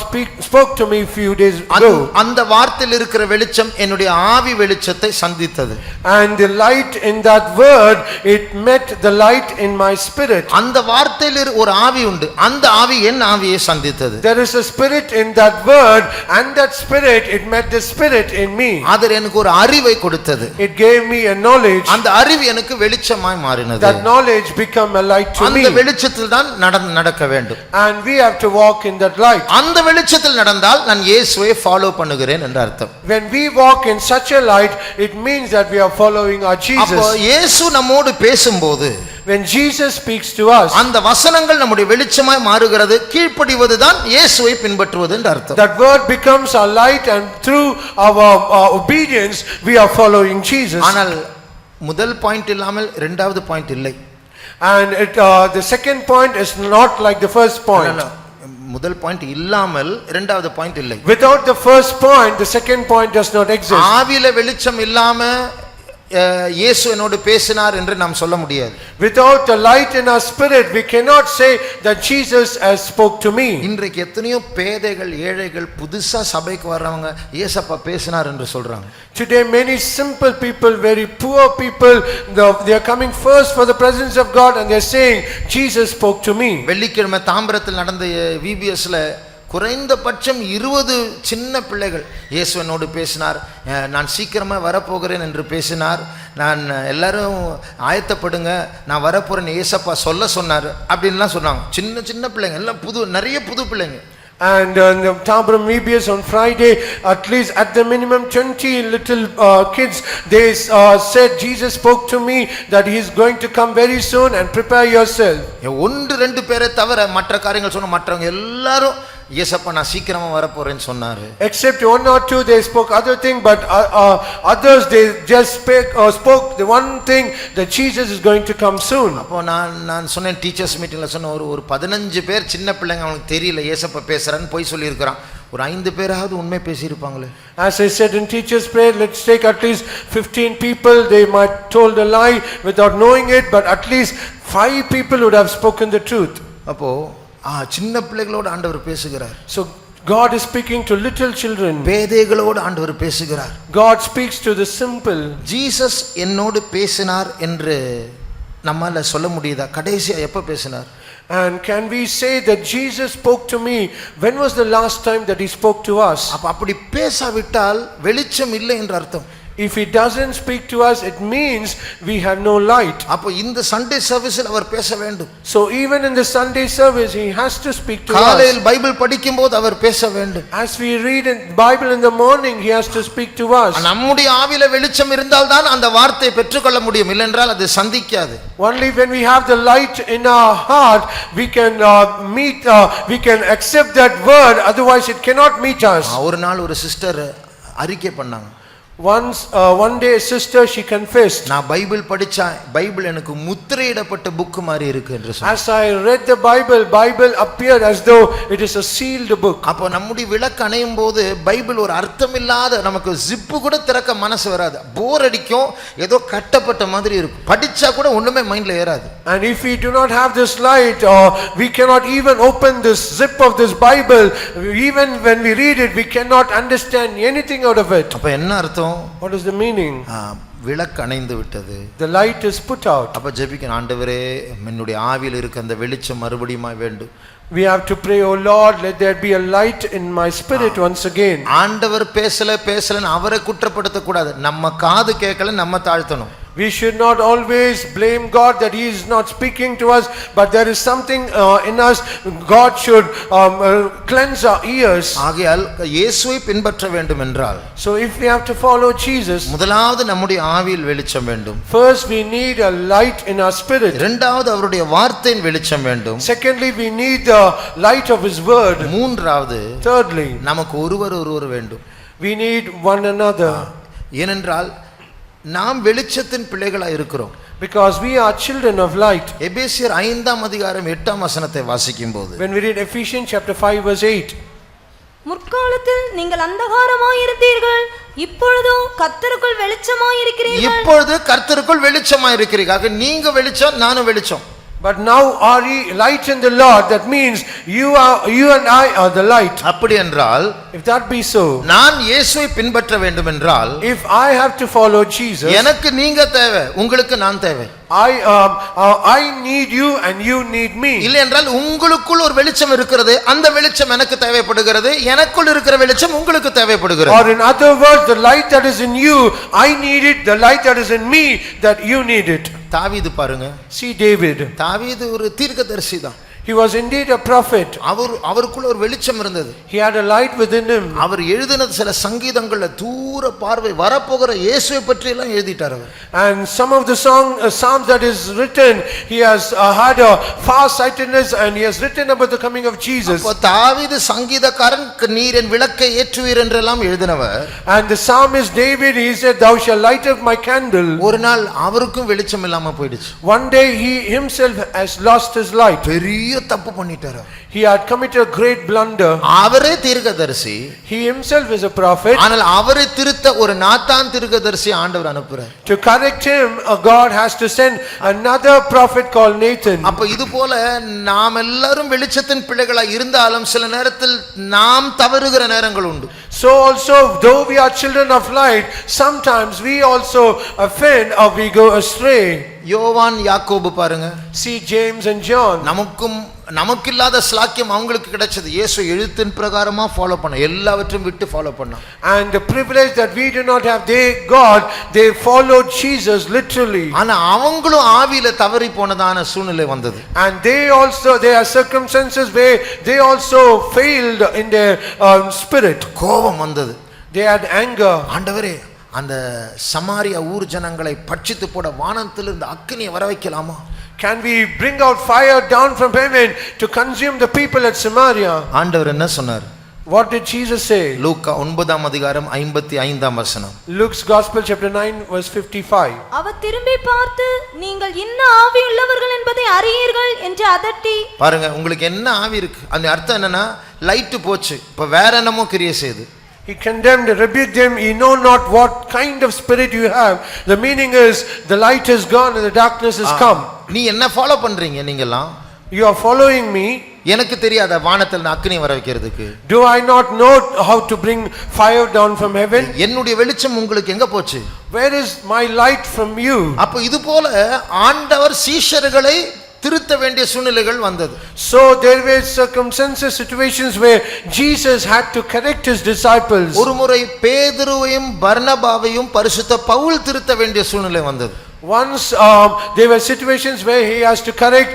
spoke to me few days ago. அந்த வார்த்தையில் இருக்கிற வெளிச்சம் என்னுடைய ஆவி வெளிச்சத்தை சந்தித்தது. And the light in that word, it met the light in my spirit. அந்த வார்த்தையில் ஒரு ஆவி உண்டு, அந்த ஆவி என் ஆவியை சந்தித்தது. There is a spirit in that word, and that spirit, it met the spirit in me. அது எனக்கு ஒரு அறிவை கொடுத்தது. It gave me a knowledge. அந்த அறிவு எனக்கு வெளிச்சமாய் மாறினது. That knowledge become a light to me. அந்த வெளிச்சத்தில் தான் நடக்க வேண்டும். And we have to walk in that light. அந்த வெளிச்சத்தில் நடந்தால் நான் இயேசுவை ஃபாலோ பண்ணுகிறேன் என்று அர்த்தம். When we walk in such a light, it means that we are following our Jesus. அப்போ இயேசு நம்மோடு பேசும்போது, when Jesus speaks to us, அந்த வசனங்கள் நம்முடைய வெளிச்சமாய் மாறுகிறது. கீழ்ப்படிவதுதான் இயேசுவை பின்பற்றுவது என்று அர்த்தம். that word becomes our light, and through our obedience we are following Jesus. ஆனால் முதல் பாயிண்ட் இல்லாமல் இரண்டாவது பாயிண்ட் இல்லை. And the second point is not like the first point. முதல் பாயிண்ட் இல்லாமல் இரண்டாவது பாயிண்ட் இல்லை. Without the first point, the second point does not exist. ஆவியில வெளிச்சம் இல்லாம இயேசு என்னோடு பேசினார் என்று நாம் சொல்ல முடியாது. Without the light in our spirit, we cannot say that Jesus has spoke to me. இன்றைக்கு எத்தனையோ பேதைகள், ஏழைகள் புதுசா சபைக்கு வர்றவங்க இயேசப்பா பேசினார் என்று சொல்றாங்க. Today many simple people, very poor people, they are coming first for the presence of God, and they are saying Jesus spoke to me. வெள்ளிக்கிழமை தாம்பரத்தில் நடந்த VBSல குறைந்தபட்சம் 20 சின்ன பிள்ளைகள் இயேசு என்னோடு பேசினார், நான் சீக்கிரமா வரப்போகிறேன் என்று பேசினார், நான் எல்லாரும் ஆயத்தப்படுங்க, நான் வரப்போறேன் இயேசப்பா சொல்ல சொன்னார் அப்படின்லாம் சொன்னாங்க. சின்ன சின்ன பிள்ளைங்க எல்லாம் நிறைய புது பிள்ளைங்க. And the Tambaram VBS on Friday, at least at the minimum 20 little kids, they said Jesus spoke to me that he is going to come very soon and prepare yourself. ஒன்று ரெண்டு பேரை தவிர மற்ற காரியங்கள் சொன்ன மற்றவங்க எல்லாரும் இயேசப்பா நான் சீக்கிரமா வரப்போறேன்னு சொன்னாரு. Except one or two they spoke other thing, but others they just spoke the one thing that Jesus is going to come soon. அப்போ நான் சொன்னேன் டீச்சர்ஸ் மீட்டிங்ல சொன்ன ஒரு 15 பேர் சின்ன பிள்ளைங்க அவங்களுக்கு தெரியல இயேசப்பா பேசுறான்னு போய் சொல்லி இருக்கான். ஒரு 5 பேராவது உண்மை பேசி இருப்பாங்களே. As I said in teachers prayer, let's take at least 15 people, they might told a lie without knowing it, but at least 5 people would have spoken the truth. அப்போ சின்ன பிள்ளைகளோடு ஆண்டவர் பேசுகிறார். So God is speaking to little children. பேதைகளோடு ஆண்டவர் பேசுகிறார். God speaks to the simple. Jesus என்னோடு பேசினார் என்று நம்மால சொல்ல முடியுதா? கடைசியா எப்ப பேசினார்? And can we say that Jesus spoke to me? When was the last time that he spoke to us? அப்படி பேசாவிட்டால் வெளிச்சம் இல்லை என்று அர்த்தம். If he doesn't speak to us, it means we have no light. அப்போ இந்த Sunday சர்வீஸில் அவர் பேச வேண்டும். So even in the Sunday service he has to speak to us. காலையில் பைபிள் படிக்கும்போது அவர் பேச வேண்டும். As we read in Bible in the morning, he has to speak to us. நம்முடைய ஆவியில வெளிச்சம் இருந்தால் தான் அந்த வார்த்தையை பெற்றுக்கொள்ள முடியும், இல்லையென்றால் அது சந்திக்காது. Only when we have the light in our heart we can we can accept that word, otherwise it cannot meet us. ஒரு நாள் ஒரு சிஸ்டர் அறிக்கை பண்ணாங்க. One day a sister, she confessed, நான் பைபிள் படிச்சேன், பைபிள் எனக்கு முத்திரையிடப்பட்ட புக் மாதிரி இருக்கு என்று சொன்னாங்க. as I read the Bible appeared as though it is a sealed book. அப்போ நம்முடைய விளக்கு அணையும் போது பைபிள் ஒரு அர்த்தமில்லாத, நமக்கு ஜிப்பு கூட திறக்க மனசு வராது, போர் அடிக்கும், ஏதோ கட்டப்பட்ட மாதிரி இருக்கும், படிச்சா கூட ஒண்ணுமே மைண்ட்ல ஏறாது. And if we do not have this light, we cannot even open this zip of this Bible, even when we read it we cannot understand anything out of it. அப்ப என்ன அர்த்தம்? What is the meaning? விளக்கு அணைந்து விட்டது. The light is put out. அப்ப ஜெபிக்கணும், ஆண்டவரே என்னுடைய ஆவியில் இருக்க அந்த வெளிச்சம் மறுபடியும் வேண்டும். We have to pray, oh Lord, let there be a light in my spirit once again. ஆண்டவர் பேசலன்னு அவரை குற்றப்படுத்த கூடாது, நம்ம காது கேட்கல நம்ம தாழ்த்தணும். We should not always blame God that He is not speaking to us, but there is something in us. God should cleanse our ears. ஆகையால் இயேசுவை பின்பற்ற வேண்டும் என்றால் So if we have to follow Jesus, முதலாவது நம்முடைய ஆவியில் வெளிச்சம் வேண்டும். first we need a light in our spirit. இரண்டாவது அவருடைய வார்த்தையின் வெளிச்சம் வேண்டும். Secondly, we need the light of His word. மூன்றாவது Thirdly, நமக்கு ஒருவர் வேண்டும். we need one another. ஏனென்றால் நாம் வெளிச்சத்தின் பிள்ளைகளாய் இருக்கிறோம். Because we are children of light. எபேசியர் 5ஆம் அதிகாரம் 8ஆம் வசனத்தை வாசிக்கும்போது When we read Ephesians chapter 5 verse 8, முற்காலத்தில் நீங்கள் அந்தகாரமாயிருந்தீர்கள், இப்பொழுதோ கர்த்தருக்குள் வெளிச்சமாயிருக்கிறீர்கள். இப்பொழுது கர்த்தருக்குள் வெளிச்சமாய் இருக்கிறீர்கள். நீங்க வெளிச்சம், நானும் வெளிச்சம். but now are ye light in the Lord. That means you and I are the light. அப்படி என்றால் If that be so, நான் இயேசுவை பின்பற்ற வேண்டும் என்றால் if I have to follow Jesus, எனக்கு நீங்க தேவை, உங்களுக்கு நான் தேவை. I need you and you need me. இல்லை என்றால் உங்களுக்குள் ஒரு வெளிச்சம் இருக்கிறது, அந்த வெளிச்சம் எனக்கு தேவைப்படுகிறது, எனக்குள் இருக்கிற வெளிச்சம் உங்களுக்கு தேவைப்படுகிறது. Or in other words, the light that is in you, I need it. The light that is in me, that you need it. தாவீது பாருங்க, See David. தாவீது ஒரு தீர்க்கதரிசி தான். He was indeed a prophet. அவருக்குள்ள ஒரு வெளிச்சம் இருந்தது. He had a light within him. அவர் எழுதின சில சங்கீதங்கள்ல தூர பார்வை வரப்போகிற இயேசுவை பற்றி எல்லாம் எழுதிட்டார் அவர். And some of the psalms that is written, he has had a far sightedness and he has written about the coming of Jesus. அப்ப தாவீது சங்கீதக்காரன், நீர் என் விளக்கை ஏற்றுவீர் என்றெல்லாம் எழுதினவர். And the psalmist David, he said, thou shalt light up my candle. ஒரு நாள் அவருக்கும் வெளிச்சம் இல்லாம போயிடுச்சு. One day he himself has lost his light. பெரிய தப்பு பண்ணிட்டாரு. He had committed a great blunder. அவரே தீர்க்கதரிசி, He himself is a prophet. ஆனால் அவரை திருத்த ஒரு நாத்தான் தீர்க்கதரிசி ஆண்டவர் அனுப்புறார். To correct him, God has to send another prophet called Nathan. அப்ப இது போல நாம் எல்லாரும் வெளிச்சத்தின் பிள்ளைகளாய் இருந்தாலும் சில நேரத்தில் நாம் தவறுகிற நேரங்கள் உண்டு. So also, though we are children of light, sometimes we also offend or we go astray. யோவான் யாக்கோபு பாருங்க, See James and John. நமக்கில்லாத ஸ்லாக்கியம் அவங்களுக்கு கிடைச்சது. இயேசு எழுத்தின் பிரகாரமா ஃபாலோ பண்ண, எல்லாவற்றையும் விட்டு ஃபாலோ பண்ணா. And the privilege that we do not have, they followed Jesus literally. ஆனா அவங்களும் ஆவியில தவறி போனதான சூழ்நிலை வந்தது. And there are circumstances where they also failed in their spirit. கோபம் வந்தது. They had anger. ஆண்டவரே, அந்த சமாரியா ஊர் ஜனங்களை பட்சித்து போட வானத்திலிருந்து அக்கினியை வர வைக்கலாமா? Can we bring out fire down from heaven to consume the people at Samaria? ஆண்டவர் என்ன சொன்னார்? What did Jesus say? லூக்கா 9ஆம் அதிகாரம் 55ஆம் வசனம். Luke's Gospel chapter 9 verse 55. அவர் திரும்பி பார்த்து, நீங்கள் இன்ன ஆவி உள்ளவர்கள் என்பதை அறியீர்கள் என்று அதட்டி. பாருங்க, உங்களுக்கு என்ன ஆவி இருக்கு? அந்த அர்த்தம் என்னன்னா, லைட் போச்சு, இப்ப வேற என்னமோ கிரியை செய்யுது. He condemned, rebuked them. You know not what kind of spirit you have. The meaning is, the light is gone and the darkness has come. நீ என்ன ஃபாலோ பண்றீங்க நீங்கலாம்? You are following me. எனக்கு தெரியாத வானத்துல அக்கினி வர வைக்கிறதுக்கு? Do I not know how to bring fire down from heaven? என்னுடைய வெளிச்சம் உங்களுக்கு எங்க போச்சு? Where is my light from you? அப்ப இது போல ஆண்டவர் சீஷர்களை திருத்த வேண்டிய சூழ்நிலைகள் வந்தது. So there were circumstances, situations where Jesus had to correct his disciples. ஒருமுறை பேதுருவையும் பர்னபாவையும் பரிசுத்த பவுல் திருத்த வேண்டிய சூழ்நிலை வந்தது. Once there were situations where he has to correct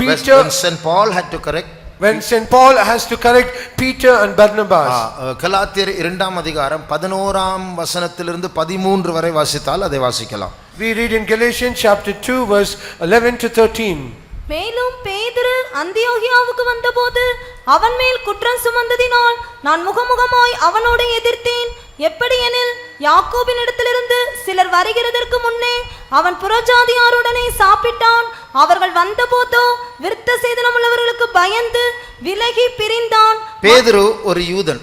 Peter. When St. Paul had to correct. When St. Paul has to correct Peter and Barnabas. கலாத்தியர் 2ஆம் அதிகாரம் 11ஆம் வசனத்திலிருந்து 13 வரை வாசித்தால் அதை வாசிக்கலாம். We read in Galatians chapter 2 verse 11 to 13. மேலும் பேதுரு அந்தியோகியாவுக்கு வந்தபோது அவன் மேல் குற்றம் சுமந்ததினால் நான் முகமுகமாய் அவனோடு எதிர்த்தேன். எப்படி எனில், யாக்கோபின் இடத்திலிருந்து சிலர் வருகிறதற்கு முன்னே அவன் புறஜாதியாருடனே சாப்பிட்டான். அவர்கள் வந்தபோதோ விருத்த சேதனம் உள்ளவர்களுக்கு பயந்து விலகி பிரிந்தான். பேதுரு ஒரு யூதன்.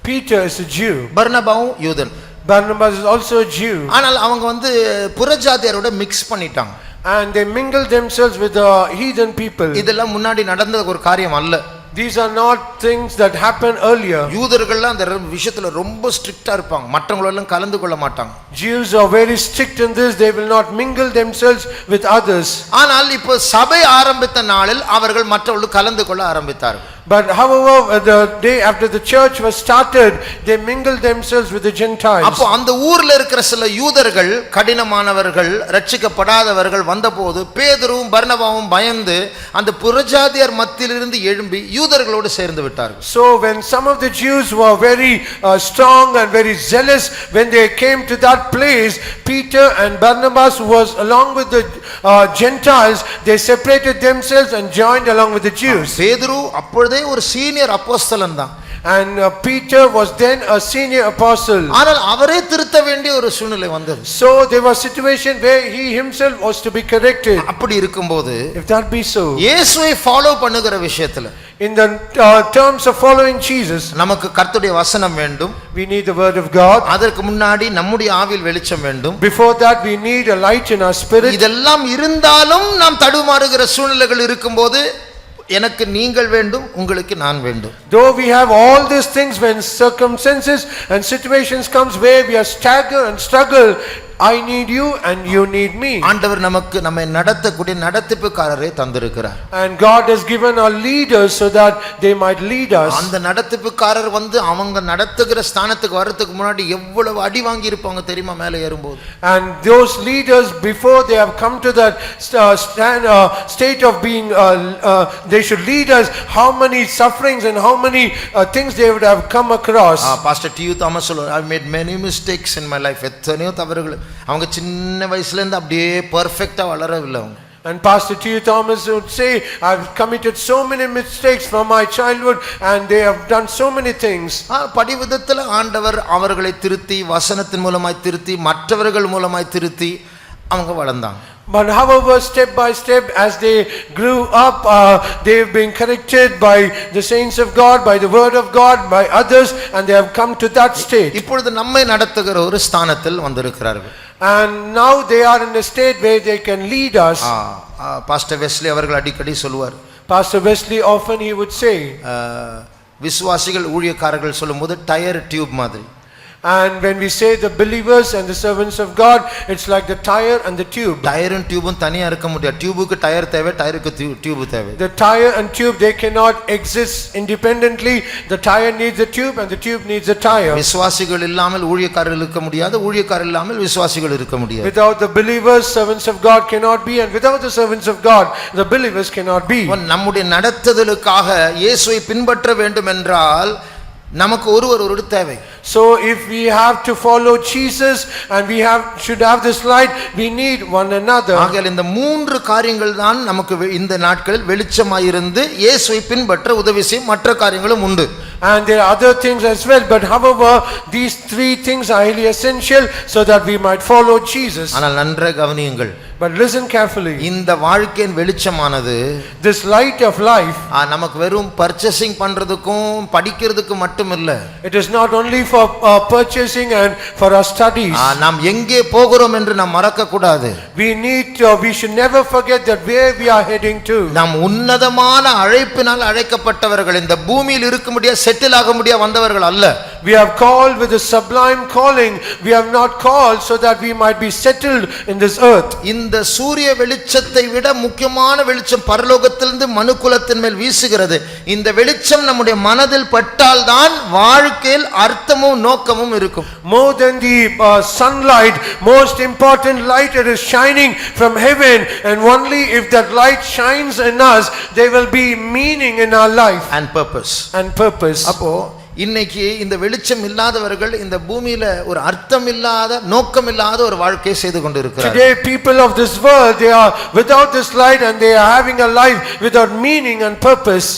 Peter is a Jew. பர்னபாவும் யூதன். Barnabas is also a Jew. ஆனால் அவங்க புறஜாதியாரோட மிக்ஸ் பண்ணிட்டாங்க. And they mingled themselves with the heathen people. இதெல்லாம் முன்னாடி நடந்த ஒரு காரியம் அல்ல. These are not things that happened earlier. யூதர்கள்லாம் அந்த விஷயத்துல ரொம்ப ஸ்ட்ரிக்ட்டா இருப்பாங்க. மற்றவங்களெல்லாம் கலந்து கொள்ள மாட்டாங்க. Jews are very strict in this. They will not mingle themselves with others. ஆனால் இப்போ சபை ஆரம்பித்த நாளில் அவர்கள் மற்றவர்களோடு கலந்து கொள்ள ஆரம்பித்தார்கள். But however, the day after the church was started, they mingled themselves with the Gentiles. அப்போ அந்த ஊர்ல இருக்கிற சில யூதர்கள், கடினமானவர்கள், ரட்சிக்கப்படாதவர்கள் வந்தபோது பேதுருவும் பர்னபாவும் பயந்து அந்த புறஜாதியார் மத்தியிலிருந்து எழும்பி யூதர்களோடு சேர்ந்து விட்டார்கள். So when some of the Jews were very strong and very zealous, when they came to that place, Peter and Barnabas, who was along with the Gentiles, they separated themselves and joined along with the Jews. பேதுரு அப்பொழுதே ஒரு senior அப்போஸ்தலன் தான். And Peter was then a senior apostle. ஆனால் அவரே திருத்த வேண்டிய ஒரு சூழ்நிலை வந்தது. So there was a situation where he himself was to be corrected. அப்படி இருக்கும்போது If that be so, இயேசுவை ஃபாலோ பண்ணுகிற விஷயத்துல in the terms of following Jesus, நமக்கு கர்த்தருடைய வசனம் வேண்டும். we need the word of God. அதற்கு முன்னாடி நம்முடைய ஆவியில் வெளிச்சம் வேண்டும். Before that, we need a light in our spirit. இதெல்லாம் இருந்தாலும் நாம் தடுமாறுகிற சூழ்நிலைகள் இருக்கும்போது எனக்கு நீங்கள் வேண்டும், உங்களுக்கு நான் வேண்டும். Though we have all these things, when circumstances and situations comes where we are stagger and struggle, I need you and you need me. ஆண்டவர் நமக்கு நம்மை நடத்தக்கூடிய நடத்திப்புக்காரரை தந்திருக்கிறார். And God has given our leaders so that they might lead us. அந்த நடத்திப்புக்காரர் வந்து அவங்க நடத்துகிற ஸ்தானத்துக்கு வரதுக்கு முன்னாடி எவ்வளவு அடி வாங்கி இருப்பாங்க தெரியுமா மேலே ஏறும்போது. And those leaders, before they have come to that state of being they should lead us, how many sufferings and how many things they would have come across. Pastor T U. Thomas சொல்றார், I made many mistakes in my life. எத்தனையோ தவறுகள். அவங்க சின்ன வயசுல இருந்து அப்படியே பெர்ஃபெக்ட்டா வளரவில்லை அவங்க. And Pastor T. Thomas would say, I've committed so many mistakes from my childhood and they have done so many things. படிவிதத்துல ஆண்டவர் அவர்களை திருத்தி, வசனத்தின் மூலமாய் திருத்தி, மற்றவர்கள் மூலமாய் திருத்தி அவங்க வளர்ந்தாங்க. But however, step by step, as they grew up, they have been corrected by the saints of God, by the word of God, by others, and they have come to that state. இப்பொழுது நம்மை நடத்துகிற ஒரு ஸ்தானத்தில் வந்திருக்கிறார்கள். And now they are in a state where they can lead us. Pastor Wesley அவர்கள் அடிக்கடி சொல்லுவார், Pastor Wesley often he would say, விசுவாசிகள் ஊழியக்காரர்கள் சொல்லும்போது டயர் டியூப் மாதிரி. and when we say the believers and the servants of God, it's like the tire and the tube. டயரும் டியூபும் தனியா இருக்க முடியாது. டியூபுக்கு டயர் தேவை, டயருக்கு டியூப் தேவை. The tire and tube, they cannot exist independently. The tire needs the tube and the tube needs the tire. விசுவாசிகள் இல்லாமல் ஊழியக்காரர்கள் இருக்க முடியாது, ஊழியக்காரர் இல்லாமல் விசுவாசிகள் இருக்க முடியாது. Without the believers, servants of God cannot be, and without the servants of God, the believers cannot be. நம்முடைய நடத்துதலுக்காக இயேசுவை பின்பற்ற வேண்டும் என்றால் நமக்கு ஒருவர் தேவை. So if we have to follow Jesus and we should have this light, we need one another. ஆகையால் இந்த மூன்று காரியங்கள் தான் நமக்கு இந்த நாட்களில் வெளிச்சமாய் இருந்து இயேசுவை பின்பற்ற உதவி செய்யும். மற்ற காரியங்களும் உண்டு. And there are other things as well, but however, these three things are highly essential so that we might follow Jesus. ஆனால் நன்றாக கவனியுங்கள். But listen carefully. இந்த வாழ்க்கையின் வெளிச்சமானது, this light of life, நமக்கு வெறும் பர்ச்சேசிங் பண்றதுக்கும் படிக்கிறதுக்கும் மட்டும் இல்ல. it is not only for purchasing and for our studies. நாம் எங்கே போகிறோம் என்று நாம் மறக்க கூடாது. we should never forget that where we are heading to. நாம் உன்னதமான அழைப்பினால் அழைக்கப்பட்டவர்கள். இந்த பூமியில் இருக்க முடியாது, செட்டில் ஆக முடியாது வந்தவர்கள் அல்ல. We have called with a sublime calling. We have not called so that we might be settled in this earth. இந்த சூரிய வெளிச்சத்தை விட முக்கியமான வெளிச்சம் பரலோகத்திலிருந்து மனுக்குலத்தின் மேல் வீசுகிறது. இந்த வெளிச்சம் நம்முடைய மனதில் பட்டால் தான் வாழ்க்கையில் அர்த்தமும் நோக்கமும் இருக்கும். More than the sunlight, most important light, it is shining from heaven, and only if that light shines in us, there will be meaning in our life and purpose. அப்போ இன்னைக்கு இந்த வெளிச்சம் இல்லாதவர்கள் இந்த பூமியில ஒரு அர்த்தம் இல்லாத, நோக்கம் இல்லாத ஒரு வாழ்க்கையை செய்து கொண்டிருக்கிறார்கள். Today people of this world, they are without this light and they are having a life without meaning and purpose.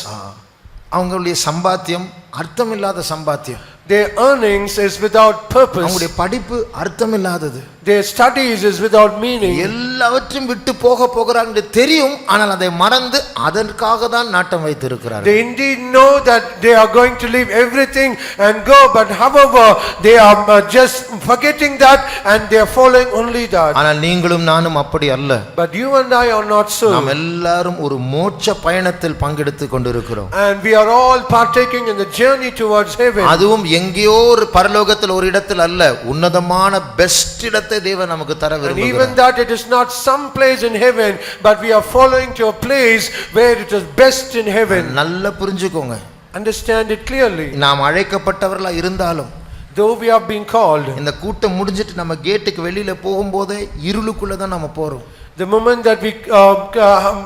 அவங்களுடைய சம்பாத்தியம் அர்த்தம் இல்லாத சம்பாத்தியம். Their earnings is without purpose. அவங்களுடைய படிப்பு அர்த்தம் இல்லாதது. Their studies is without meaning. எல்லாவற்றையும் விட்டு போகிறாங்க தெரியும், ஆனால் அதை மறந்து அதற்காக தான் நாட்டம் வைத்திருக்கிறார்கள். They indeed know that they are going to leave everything and go, but however they are just forgetting that and they are following only that. ஆனால் நீங்களும் நானும் அப்படி அல்ல. But you and I are not so. நாம் எல்லாரும் ஒரு மோட்ச பயணத்தில் பங்கெடுத்துக் கொண்டிருக்கிறோம். And we are all partaking in the journey towards heaven. அதுவும் எங்கேயோ ஒரு பரலோகத்தில் ஒரு இடத்தில் அல்ல, உன்னதமான பெஸ்ட் இடத்தை இடத்தை தேவன் நமக்கு தர And even விரும்புகிறார். that it is not some place in heaven, but we are following to a place where it is best in heaven. நல்லா புரிஞ்சுக்கோங்க. Understand it clearly. நாம் அழைக்கப்பட்டவர்களா இருந்தாலும் Though we are being called, இந்த கூட்டம் முடிஞ்சிட்டு நம்ம கேட்டுக்கு வெளியில போகும்போதே இருளுக்குள்ள தான் நம்ம போறோம். the moment that we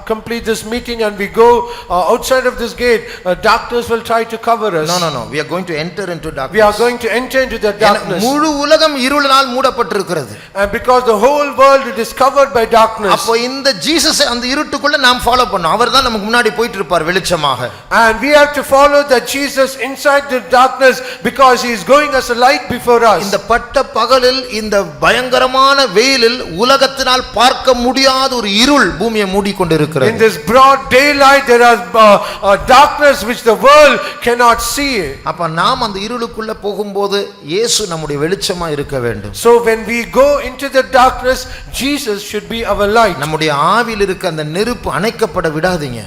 complete this meeting and we go outside of this gate, darkness will try to cover us. No. We are going to enter into darkness. We are going to enter into the darkness. முழு உலகம் இருளினால் மூடப்பட்டிருக்கிறது. And because the whole world it is covered by darkness. அப்போ இந்த Jesus அந்த இருட்டுக்குள்ள நாம் follow பண்ணோம். அவர்தான் நமக்கு முன்னாடி போயிட்டு இருப்பார் வெளிச்சமாக. And we have to follow that Jesus inside the darkness because he is going as a light before us. இந்த பட்ட பகலில் இந்த பயங்கரமான வெயிலில் உலகத்தினால் பார்க்க முடியாத ஒரு இருள் பூமியை மூடிக்கொண்டிருக்கிறது. In this broad daylight there is darkness which the world cannot see. அப்ப நாம் அந்த இருளுக்குள்ள போகும்போது இயேசு நம்முடைய வெளிச்சமா இருக்க வேண்டும். So when we go into the darkness, Jesus should be our light. நம்முடைய ஆவியில் இருக்க அந்த நெருப்பு அணைக்கப்பட விடாதீங்க.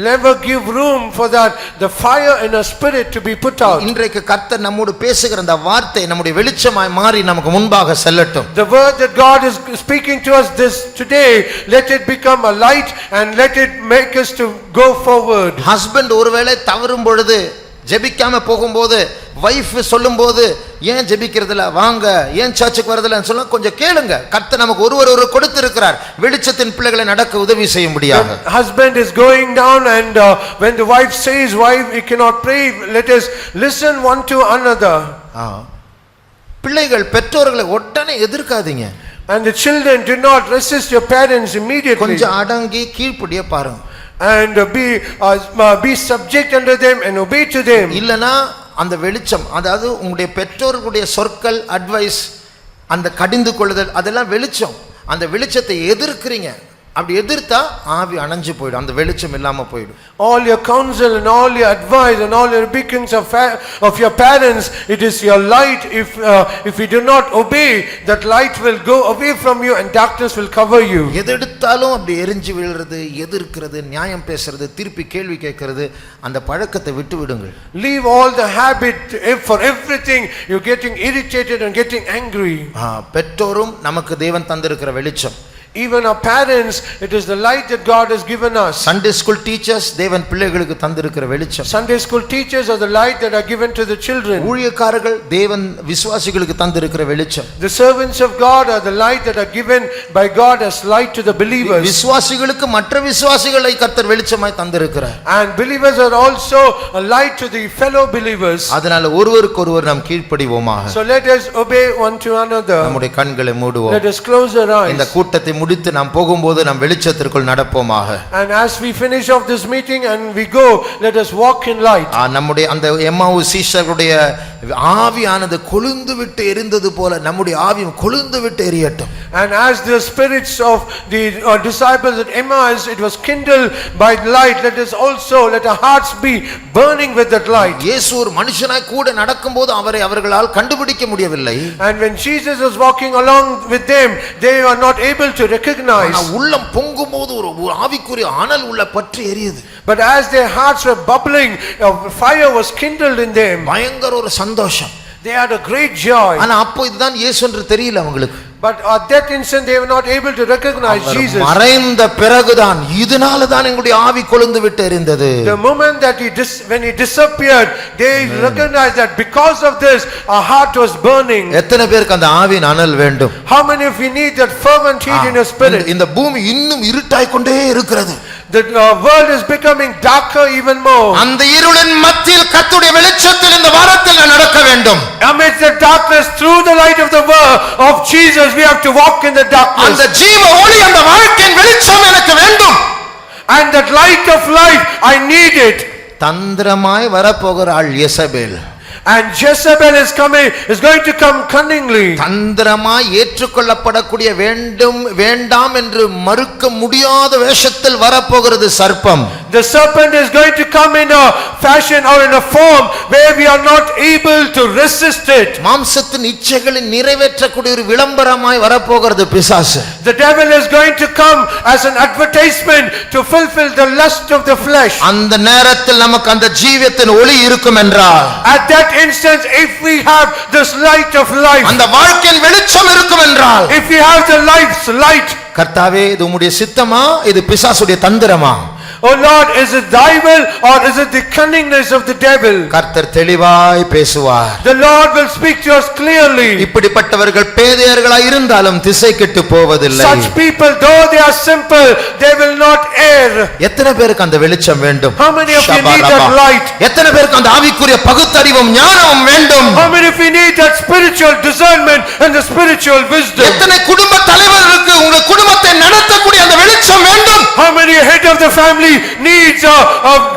Never give room for that the fire in our spirit to be put out. இன்றைக்கு கர்த்தர் நம்மோடு பேசுகிற அந்த வார்த்தை நம்முடைய வெளிச்சமாய் மாறி நமக்கு முன்பாக செல்லட்டும். The word that God is speaking to us this today, let it become a light and let it make us to go forward. Husband ஒருவேளை தவறும் பொழுது ஜெபிக்காம போகும்போது வைஃப் சொல்லும்போது ஏன் ஜெபிக்கிறதுல வாங்க ஏன் சர்ச்சுக்கு வரதுல சொல்ல கொஞ்சம் கேளுங்க. கர்த்தர் நமக்கு ஒருவர் கொடுத்திருக்கிறார் வெளிச்சத்தின் பிள்ளைகளை நடக்க உதவி செய்ய முடியாது. Husband is going down and when the wife says why we cannot pray, let us listen one to another. பிள்ளைகள் பெற்றோர்களை உடனே எதிர்க்காதீங்க. And the children do not resist your parents immediately. கொஞ்சம் அடங்கி கீழ்ப்படிய பாருங்க. And be subject unto them and obey to them. இல்லனா அந்த வெளிச்சம் அதாவது உங்களுடைய பெற்றோர்களுடைய சொற்கள் அட்வைஸ் அந்த கடிந்து கொள்ளுதல் அதெல்லாம் வெளிச்சம். அந்த வெளிச்சத்தை எதிர்க்கிறீங்க. அப்படி எதிர்த்தா ஆவி அணைஞ்சு போய்டும். அந்த வெளிச்சம் இல்லாம போய்டும். All your counsel and all your advice and all your beacons of your parents, it is your light. If you do not obey, that light will go away from you and darkness will cover you. எது எடுத்தாலும் அப்படி எரிஞ்சு விழுறது, எதிர்க்கிறது, நியாயம் பேசுறது, திருப்பி கேள்வி கேட்கிறது, அந்த பழக்கத்தை விட்டு விடுங்கள். Leave all the habit for everything. You're getting irritated and getting angry. பெற்றோரும் நமக்கு தேவன் தந்திருக்கிற வெளிச்சம். Even our parents, it is the light that God has given us. Sunday school teachers தேவன் பிள்ளைகளுக்கு தந்திருக்கிற வெளிச்சம். Sunday school teachers are the light that are given to the children. ஊழியக்காரர்கள் தேவன் விசுவாசிகளுக்கு தந்திருக்கிற வெளிச்சம். The servants of God are the light that are given by God as light to the believers. விசுவாசிகளுக்கு மற்ற விசுவாசிகளை கர்த்தர் வெளிச்சமாய் தந்திருக்கிறார். And believers are also a light to the fellow believers. அதனால ஒருவருக்கொருவர் நாம் கீழ்ப்படிவோமாக. So let us obey one to another. நம்முடைய கண்களை மூடுவோம். Let us close our eyes. இந்த கூட்டத்தை முடித்து நாம் போகும்போது நாம் வெளிச்சத்திற்குள் நடப்போமாக. And as we finish off this meeting and we go, let us walk in light. நம்முடைய அந்த எம்மாவு சீஷர்களுடைய ஆவியானது கொழுந்து விட்டு எரிந்தது போல நம்முடைய ஆவியும் கொழுந்து விட்டு எரியட்டும். And as the spirits of the disciples at Emmaus, it was kindled by light, let us also let our hearts be burning with that light. இயேசு ஒரு மனுஷனாய் கூட நடக்கும்போது அவரை அவர்களால் கண்டுபிடிக்க முடியவில்லை. And when Jesus was walking along with them, they were not able to recognize. உள்ளம் பொங்கும்போது ஒரு ஆவிக்குரிய அனல் உள்ள பற்றி எரியுது. But as their hearts were bubbling, fire was kindled in them. பயங்கர ஒரு சந்தோஷம். They had a great joy. ஆனா அப்போ இதுதான் இயேசு என்று தெரியல அவங்களுக்கு. But at that instant they were not able to recognize Jesus. மறைந்த பிறகுதான் இதனால தான் எங்களுடைய ஆவி கொழுந்து விட்டு எரிந்தது. The moment that when he disappeared, they recognized that because of this our heart was burning. எத்தனை பேருக்கு அந்த ஆவியின் அனல் வேண்டும்? How many of you need that fervent heat in your spirit? இந்த பூமி இன்னும் இருட்டாய் கொண்டே இருக்கிறது. The world is becoming darker even more. அந்த இருளின் மத்தியில் கர்த்தருடைய வெளிச்சத்தில் இந்த வாரத்தில் நடக்க வேண்டும். Amidst the darkness, through the light of the word of Jesus, we have to walk in the darkness. அந்த ஜீவ ஒளி அந்த வாழ்க்கையின் வெளிச்சம் எனக்கு வேண்டும். And that light of life, I need it. தந்திரமாய் வரப்போகிறாள் Jezebel. And Jezebel is going to come cunningly. தந்திரமாய் ஏற்றுக்கொள்ளப்படக்கூடிய வேண்டும் வேண்டாம் என்று மறுக்க முடியாத வேஷத்தில் வரப்போகிறது சர்ப்பம். the serpent is going to come in a fashion or in a form where we are not able to resist it. மாம்சத்தின் இச்சைகளை நிறைவேற்றக்கூடிய ஒரு விளம்பரமாய் வரப்போகிறது பிசாசு. The devil is going to come as an advertisement to fulfill the lust of the flesh. அந்த நேரத்தில் நமக்கு அந்த ஜீவத்தின் ஒளி இருக்கும் என்றால், At that instance, if we have this light of life, அந்த வாழ்க்கையின் வெளிச்சம் இருக்கும் என்றால், if we have the life's light, கர்த்தாவே இது உம்முடைய சித்தமா, இது பிசாசுடைய தந்திரமா? oh Lord, is it thy will or is it the cunningness of the devil? கர்த்தர் தெளிவாய் பேசுவார். The Lord will speak to us clearly. இப்படிப்பட்டவர்கள் பேதையர்களாய் இருந்தாலும் திசை கெட்டு போவதில்லை. Such people, though they are simple, they will not err. எத்தனை பேருக்கு அந்த வெளிச்சம் வேண்டும்? How many of you need that light? எத்தனை பேருக்கு அந்த ஆவிக்குரிய பகுத்தறிவும் ஞானமும் வேண்டும்? How many of you need that spiritual discernment and the spiritual wisdom? எத்தனை குடும்ப தலைவர்களுக்கு உங்க குடும்பத்தை நடத்தக்கூடிய அந்த வெளிச்சம் வேண்டும்? How many head of the family needs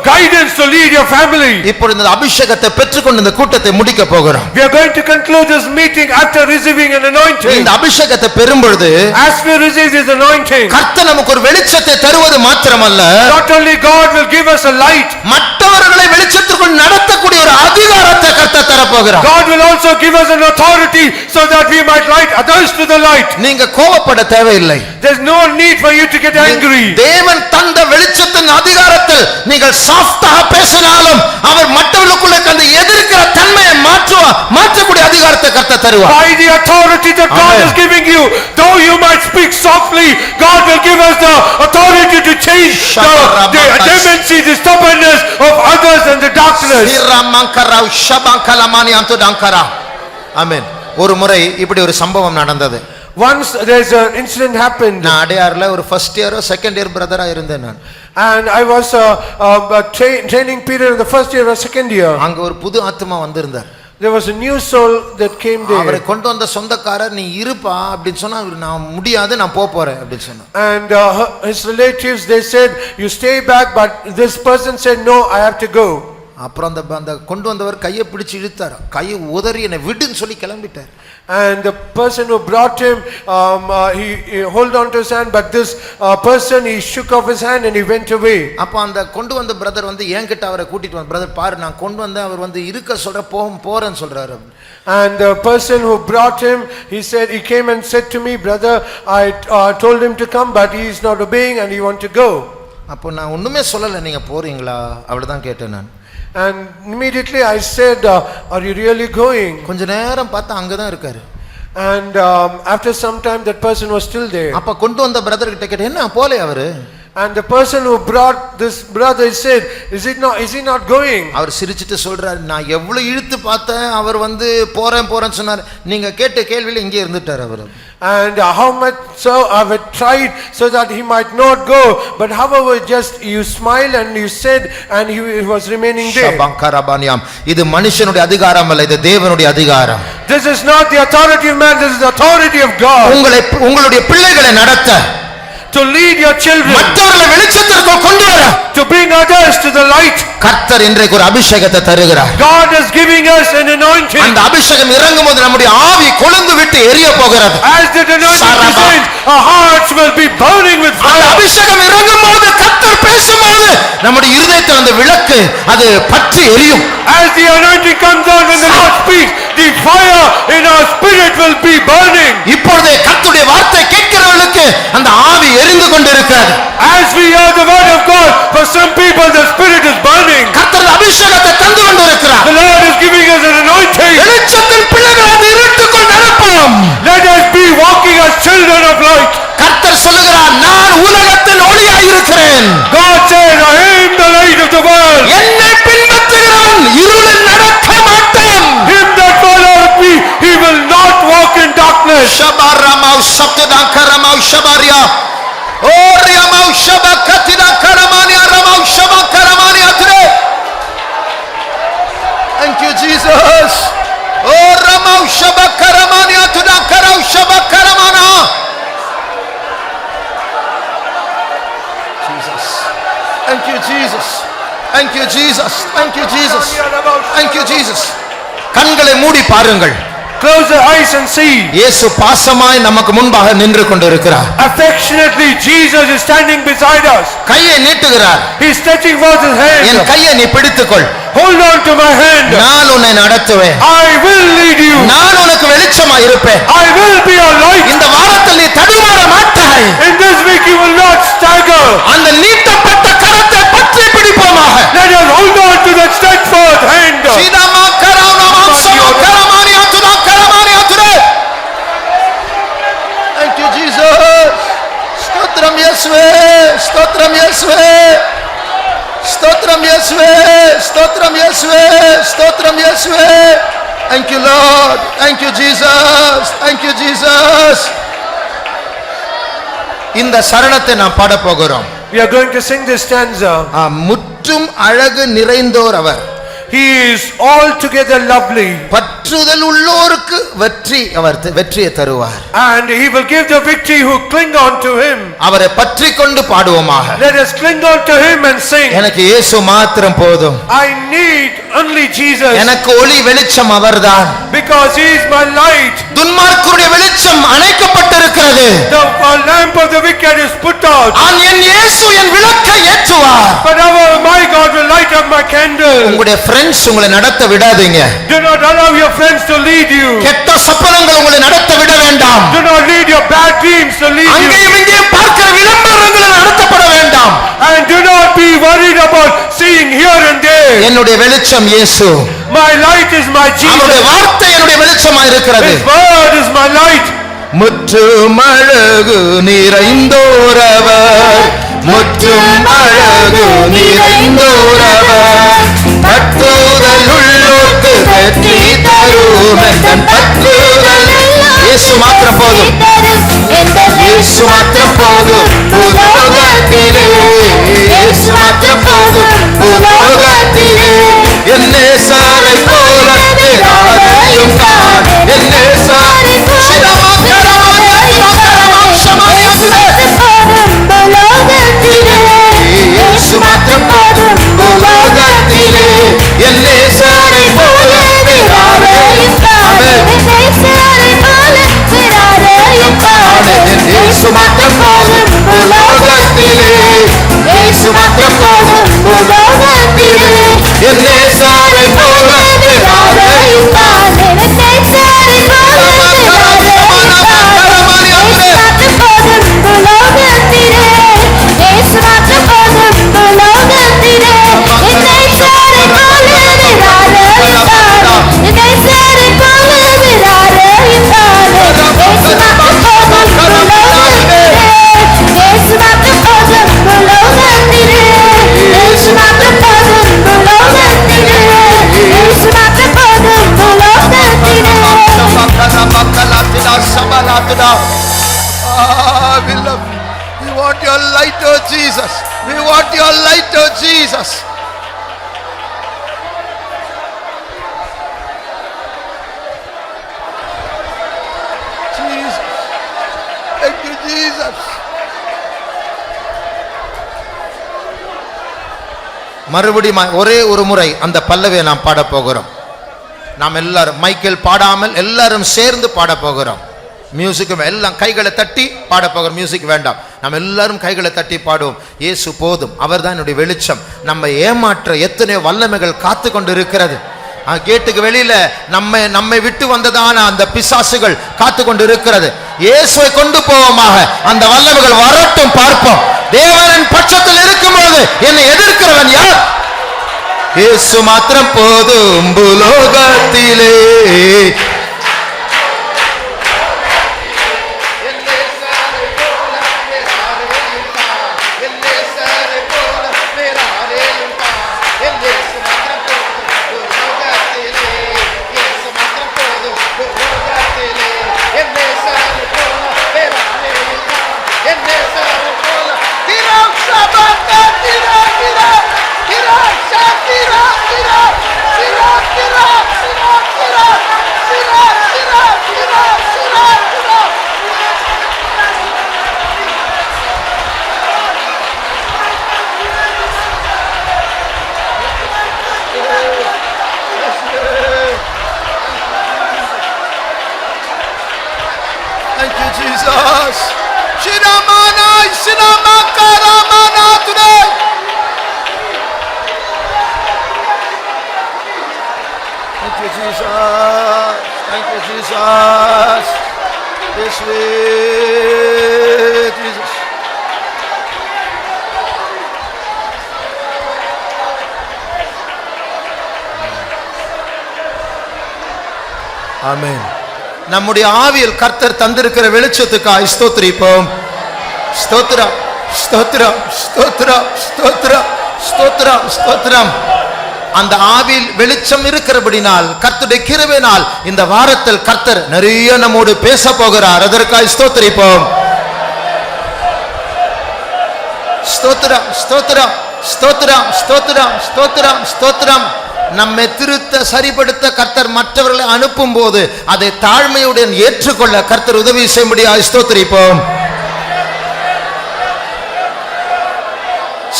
guidance to lead your family? இப்பொழுது இந்த அபிஷேகத்தை பெற்றுக்கொண்டு இந்த கூட்டத்தை முடிக்க போகிறோம். We are going to conclude this meeting after receiving an anointing. இந்த அபிஷேகத்தை பெறும் பொழுது As we receive this anointing, கர்த்தர் நமக்கு ஒரு வெளிச்சத்தை தருவது மாத்திரமல்ல, not only God will give us a light, மற்றவர்களை வெளிச்சத்திற்குள் நடத்தக்கூடிய ஒரு அதிகாரத்தை கர்த்தர் தரப்போகிறார். God will also give us an authority so that we might light others to the light. நீங்க கோபப்பட தேவையில்லை. There's no need for you to get angry. தேவன் தந்த வெளிச்சத்தின் அதிகாரத்தில் நீங்கள் சாஃப்டாக பேசினாலும் அவர் மற்றவர்களுக்குள்ள அந்த எதிர்க்கிற தன்மையை மாற்றக்கூடிய அதிகாரத்தை கர்த்தர் தருவார். By the authority that God Amen. is giving you, though you might speak softly, God will give us the authority to change the tendency, the stubbornness of others and the darkness. ஆமென். ஒரு முறை இப்படி ஒரு சம்பவம் நடந்தது. Once there's an incident happened, நான் அடையாறுல ஒரு first இயரோ second year பிரதரா இருந்தேன் நான். and I was training period in the first year or second year. அங்க ஒரு புது ஆத்மா வந்திருந்தார். There was a new soul that came அவரை there, கொண்டு வந்த சொந்தக்காரர் நீ இருப்பா அப்படின்னு சொன்னா அவர் நான் முடியாது நான் போறேன் அப்படின்னு சொன்னார். and his relatives, they said you stay back, but this person said no, I have to go. அப்புறம் அந்த கொண்டு வந்தவர் கையை பிடிச்சு இழுத்தார். கையை உதறி என்னை விடுன்னு சொல்லி கிளம்பிட்டார். And the person who brought him, he hold on to his hand, but this person, he shook off his hand and he went away. அப்ப அந்த கொண்டு வந்த பிரதர் வந்து என்கிட்ட அவரை கூட்டிட்டு வந்த பிரதர் பாரு நான் கொண்டு வந்தேன் அவர் வந்து இருக்க சொல்ற போறேன்னு சொல்றாரு. And the person who brought him, he said, he came and said to me, brother, I told him to come, but he is not obeying and he want to go. அப்போ நான் ஒண்ணுமே சொல்லல, நீங்க போறீங்களா அவ்வளவுதான் கேட்டேன் நான். And immediately I said, are you really going? கொஞ்ச நேரம் பார்த்தா அங்கதான் இருக்காரு. And after some time that person was still there. அப்ப கொண்டு வந்த பிரதர் கிட்ட கேட்டேன் என்ன போலே அவரு. And the person who brought this brother said, is he not going? அவர் சிரிச்சிட்டு சொல்றாரு நான் எவ்வளவு இழுத்து பார்த்தேன் அவர் வந்து போறேன்னு சொன்னார். நீங்க கேட்ட கேள்வியில இங்கே இருந்துட்டார் அவர். And how much so I have tried so that he might not go, but however just you smiled and you said and he was remaining there. ஷபங்கரபானியாம். இது மனுஷனுடைய அதிகாரம் அல்ல, இது தேவனுடைய அதிகாரம். This is not the authority of man, this is the authority of God. உங்களுடைய பிள்ளைகளை நடத்த, to lead your children, மற்றவர்களை வெளிச்சத்திற்குள் கொண்டு வர, to bring others to the light. கர்த்தர் இன்றைக்கு ஒரு அபிஷேகத்தை தருகிறார். God is giving us an anointing. அந்த அபிஷேகம் இறங்கும்போது நம்முடைய ஆவி கொழுந்து விட்டு எரிய போகிறது. As the anointing descends, our hearts will be burning with fire. அந்த அபிஷேகம் இறங்கும்போது கர்த்தர் பேசும்போது நம்முடைய இருதயத்தில் அந்த விளக்கு அது பற்றி எரியும். As the anointing comes on when the Lord speaks, the fire in our spirit will be burning. இப்பொழுதே கர்த்தருடைய வார்த்தை கேட்கிறவர்களுக்கு அந்த ஆவி எரிந்து கொண்டிருக்கிறது. As we hear the word of God, for some people the spirit is burning. கர்த்தர் அபிஷேகத்தை தந்து கொண்டிருக்கிறார். The Lord is giving us an anointing. வெளிச்சத்தின் பிள்ளைகள் அது இருட்டுக்குள் நடப்போம். Let us be walking as children of light. கர்த்தர் சொல்லுகிறார் நான் உலகத்தின் ஒளியாய் இருக்கிறேன். God said, I am the light of the world. என்னை பின்பற்றுகிறவன் இருளில் நடக்க மாட்டான். Him that followeth me, he will not walk in darkness. ஷபரமாவ் சப்ததாங்கரமாவ் ஷபரியா ஓரியமாவ் ஷபகதிதாங்கரமானியா ரமாவ் ஷபகரமானியா த்ரே. Thank you Jesus. O ரமாவ் ஷபகரமானியா துதாங்கரவ் ஷபகரமானா. Jesus. Thank you Jesus. Thank you Jesus. Thank you Jesus. Thank you Jesus. கண்களை மூடி பாருங்கள். Close the eyes and see. இயேசு பாசமாய் நமக்கு முன்பாக நின்று கொண்டிருக்கிறார். Affectionately, Jesus is standing beside us. கையை நீட்டுகிறார். He is stretching forth his hand. என் கையை நீ பிடித்துக்கொள். Hold on to my hand. நான் உன்னை நடத்துவேன். I will lead you. நான் உனக்கு வெளிச்சமாய் இருப்பேன். I will be your light. இந்த வாரத்தில் நீ தடுமாற மாட்டாய். In this week you will not stagger. அந்த நீட்டப்பட்ட கரத்தை பற்றி பிடிப்போமாக. Let us hold on to that stretched forth hand. சீதாமா கராமா சமோ கரமானி அத்துனா கரமானி அத்துரே. Thank you Jesus. ஸ்தோத்திரம் இயேசுவே. ஸ்தோத்திரம் இயேசுவே. ஸ்தோத்திரம் இயேசுவே. ஸ்தோத்திரம் இயேசுவே. ஸ்தோத்திரம் இயேசுவே. Thank you Lord. Thank you Jesus. Thank you Jesus. இந்த சரணத்தை நாம் பாட போகிறோம். We are going to sing this stanza. முற்றும் அழகு நிறைந்தோர் அவர். He is altogether lovely. பற்றுதல் உள்ளோருக்கு வெற்றியை தருவார். And he will give the victory who cling on to him. அவரை பற்றி கொண்டு பாடுவோமாக. Let us cling on to him and sing. எனக்கு இயேசு மாத்திரம் போதும். I need only Jesus. எனக்கு ஒளி வெளிச்சம் அவர்தான். Because he is my light. துன்மார்க்கருடைய வெளிச்சம் அணைக்கப்பட்டிருக்கிறது. The lamp of the wicked is put out. என் இயேசு என் விளக்கை ஏற்றுவார். But my God will light up my candle. உங்களுடைய ஃப்ரெண்ட்ஸ் உங்களை நடத்த விடாதீங்க. Do not allow your friends to lead you. கெட்ட சொப்பனங்கள் உங்களை நடத்த விட வேண்டாம். Do not lead your bad dreams to lead you. அங்கேயும் இங்கேயும் பார்க்கிற விளம்பரங்கள் நடத்தப்பட வேண்டாம். And do not be worried about seeing here and there. என்னுடைய வெளிச்சம் இயேசு. My light is my Jesus. அவருடைய வார்த்தை என்னுடைய வெளிச்சமாய் இருக்கிறது. His word is my light. முற்றும் அழகு நிறைந்தோரவர். முற்றும் அழகு நிறைந்தோரவர். பற்றுதல் உள்ளோர்க்கு வெற்றி தரும் என் பற்றுதல். இயேசு மாத்திரம் போதும். இயேசு மாத்திரம் போதும். உலகத்திலே இயேசு மாத்திரம் போதும். உலகத்திலே என் நேசரை போல யாரையும் காண். என் நேசரை இயேசு மாத்திரம் போதும். உலகத்திலே என் நேசரை போல யாரையும் காண். இயேசு மாத்திரம் போதும். உலகத்திலே இயேசு மாத்திரம் போதும். உலகத்திலே என் நேசரை போல யாரையும் காண். We love you. We want your light, oh Jesus. We want your light, oh Jesus. Jesus. Thank you, Jesus. மறுபடியும் ஒரே ஒரு முறை அந்த பல்லவியை நாம் பாட போகிறோம். நாம் எல்லாரும் மைக்கேல் பாடாமல் எல்லாரும் சேர்ந்து பாட போகிறோம். மியூசிக் எல்லாம் கைகளை தட்டி பாட போகிறோம். மியூசிக் வேண்டாம். நம்ம எல்லாரும் கைகளை தட்டி பாடுவோம். இயேசு போதும். அவர்தான் என்னுடைய வெளிச்சம். நம்ம ஏமாற்ற எத்தனையோ வல்லமைகள் காத்து கொண்டு இருக்கிறது. கேட்டுக்கு வெளியில நம்மை விட்டு வந்ததான அந்த பிசாசுகள் காத்து கொண்டு இருக்கிறது. இயேசுவை கொண்டு போவோமாக. அந்த வல்லமைகள் வரட்டும், பார்ப்போம். தேவனின் பட்சத்தில் இருக்கும்போது என்னை எதிர்க்கிறவன் யார்? இயேசு மாத்திரம் போதும். பூலோகத்திலே Shiramana, Shiramakarama today. Thank you, Jesus. Thank you, Jesus. This way, Jesus. Amen. நம்முடைய ஆவியில் கர்த்தர் தந்திருக்கிற வெளிச்சத்துக்காய் ஸ்தோத்திரிப்போம். ஸ்தோத்திரம், ஸ்தோத்திரம், ஸ்தோத்திரம், ஸ்தோத்திரம், ஸ்தோத்திரம், ஸ்தோத்திரம். அந்த ஆவியில் வெளிச்சம் இருக்கிறபடினால் கர்த்தருடைய கிருபையினால் இந்த வாரத்தில் கர்த்தர் நிறைய நம்மோடு பேச போகிறார். அதற்காய் ஸ்தோத்திரிப்போம். ஸ்தோத்திரம், ஸ்தோத்திரம், ஸ்தோத்திரம், ஸ்தோத்திரம், ஸ்தோத்திரம், ஸ்தோத்திரம். நம்மை திருத்த சரிப்படுத்த கர்த்தர் மற்றவர்களை அனுப்பும் போது அதை தாழ்மையுடன் ஏற்றுக்கொள்ள கர்த்தர் உதவி செய்யும்படியாய் ஸ்தோத்திரிப்போம்.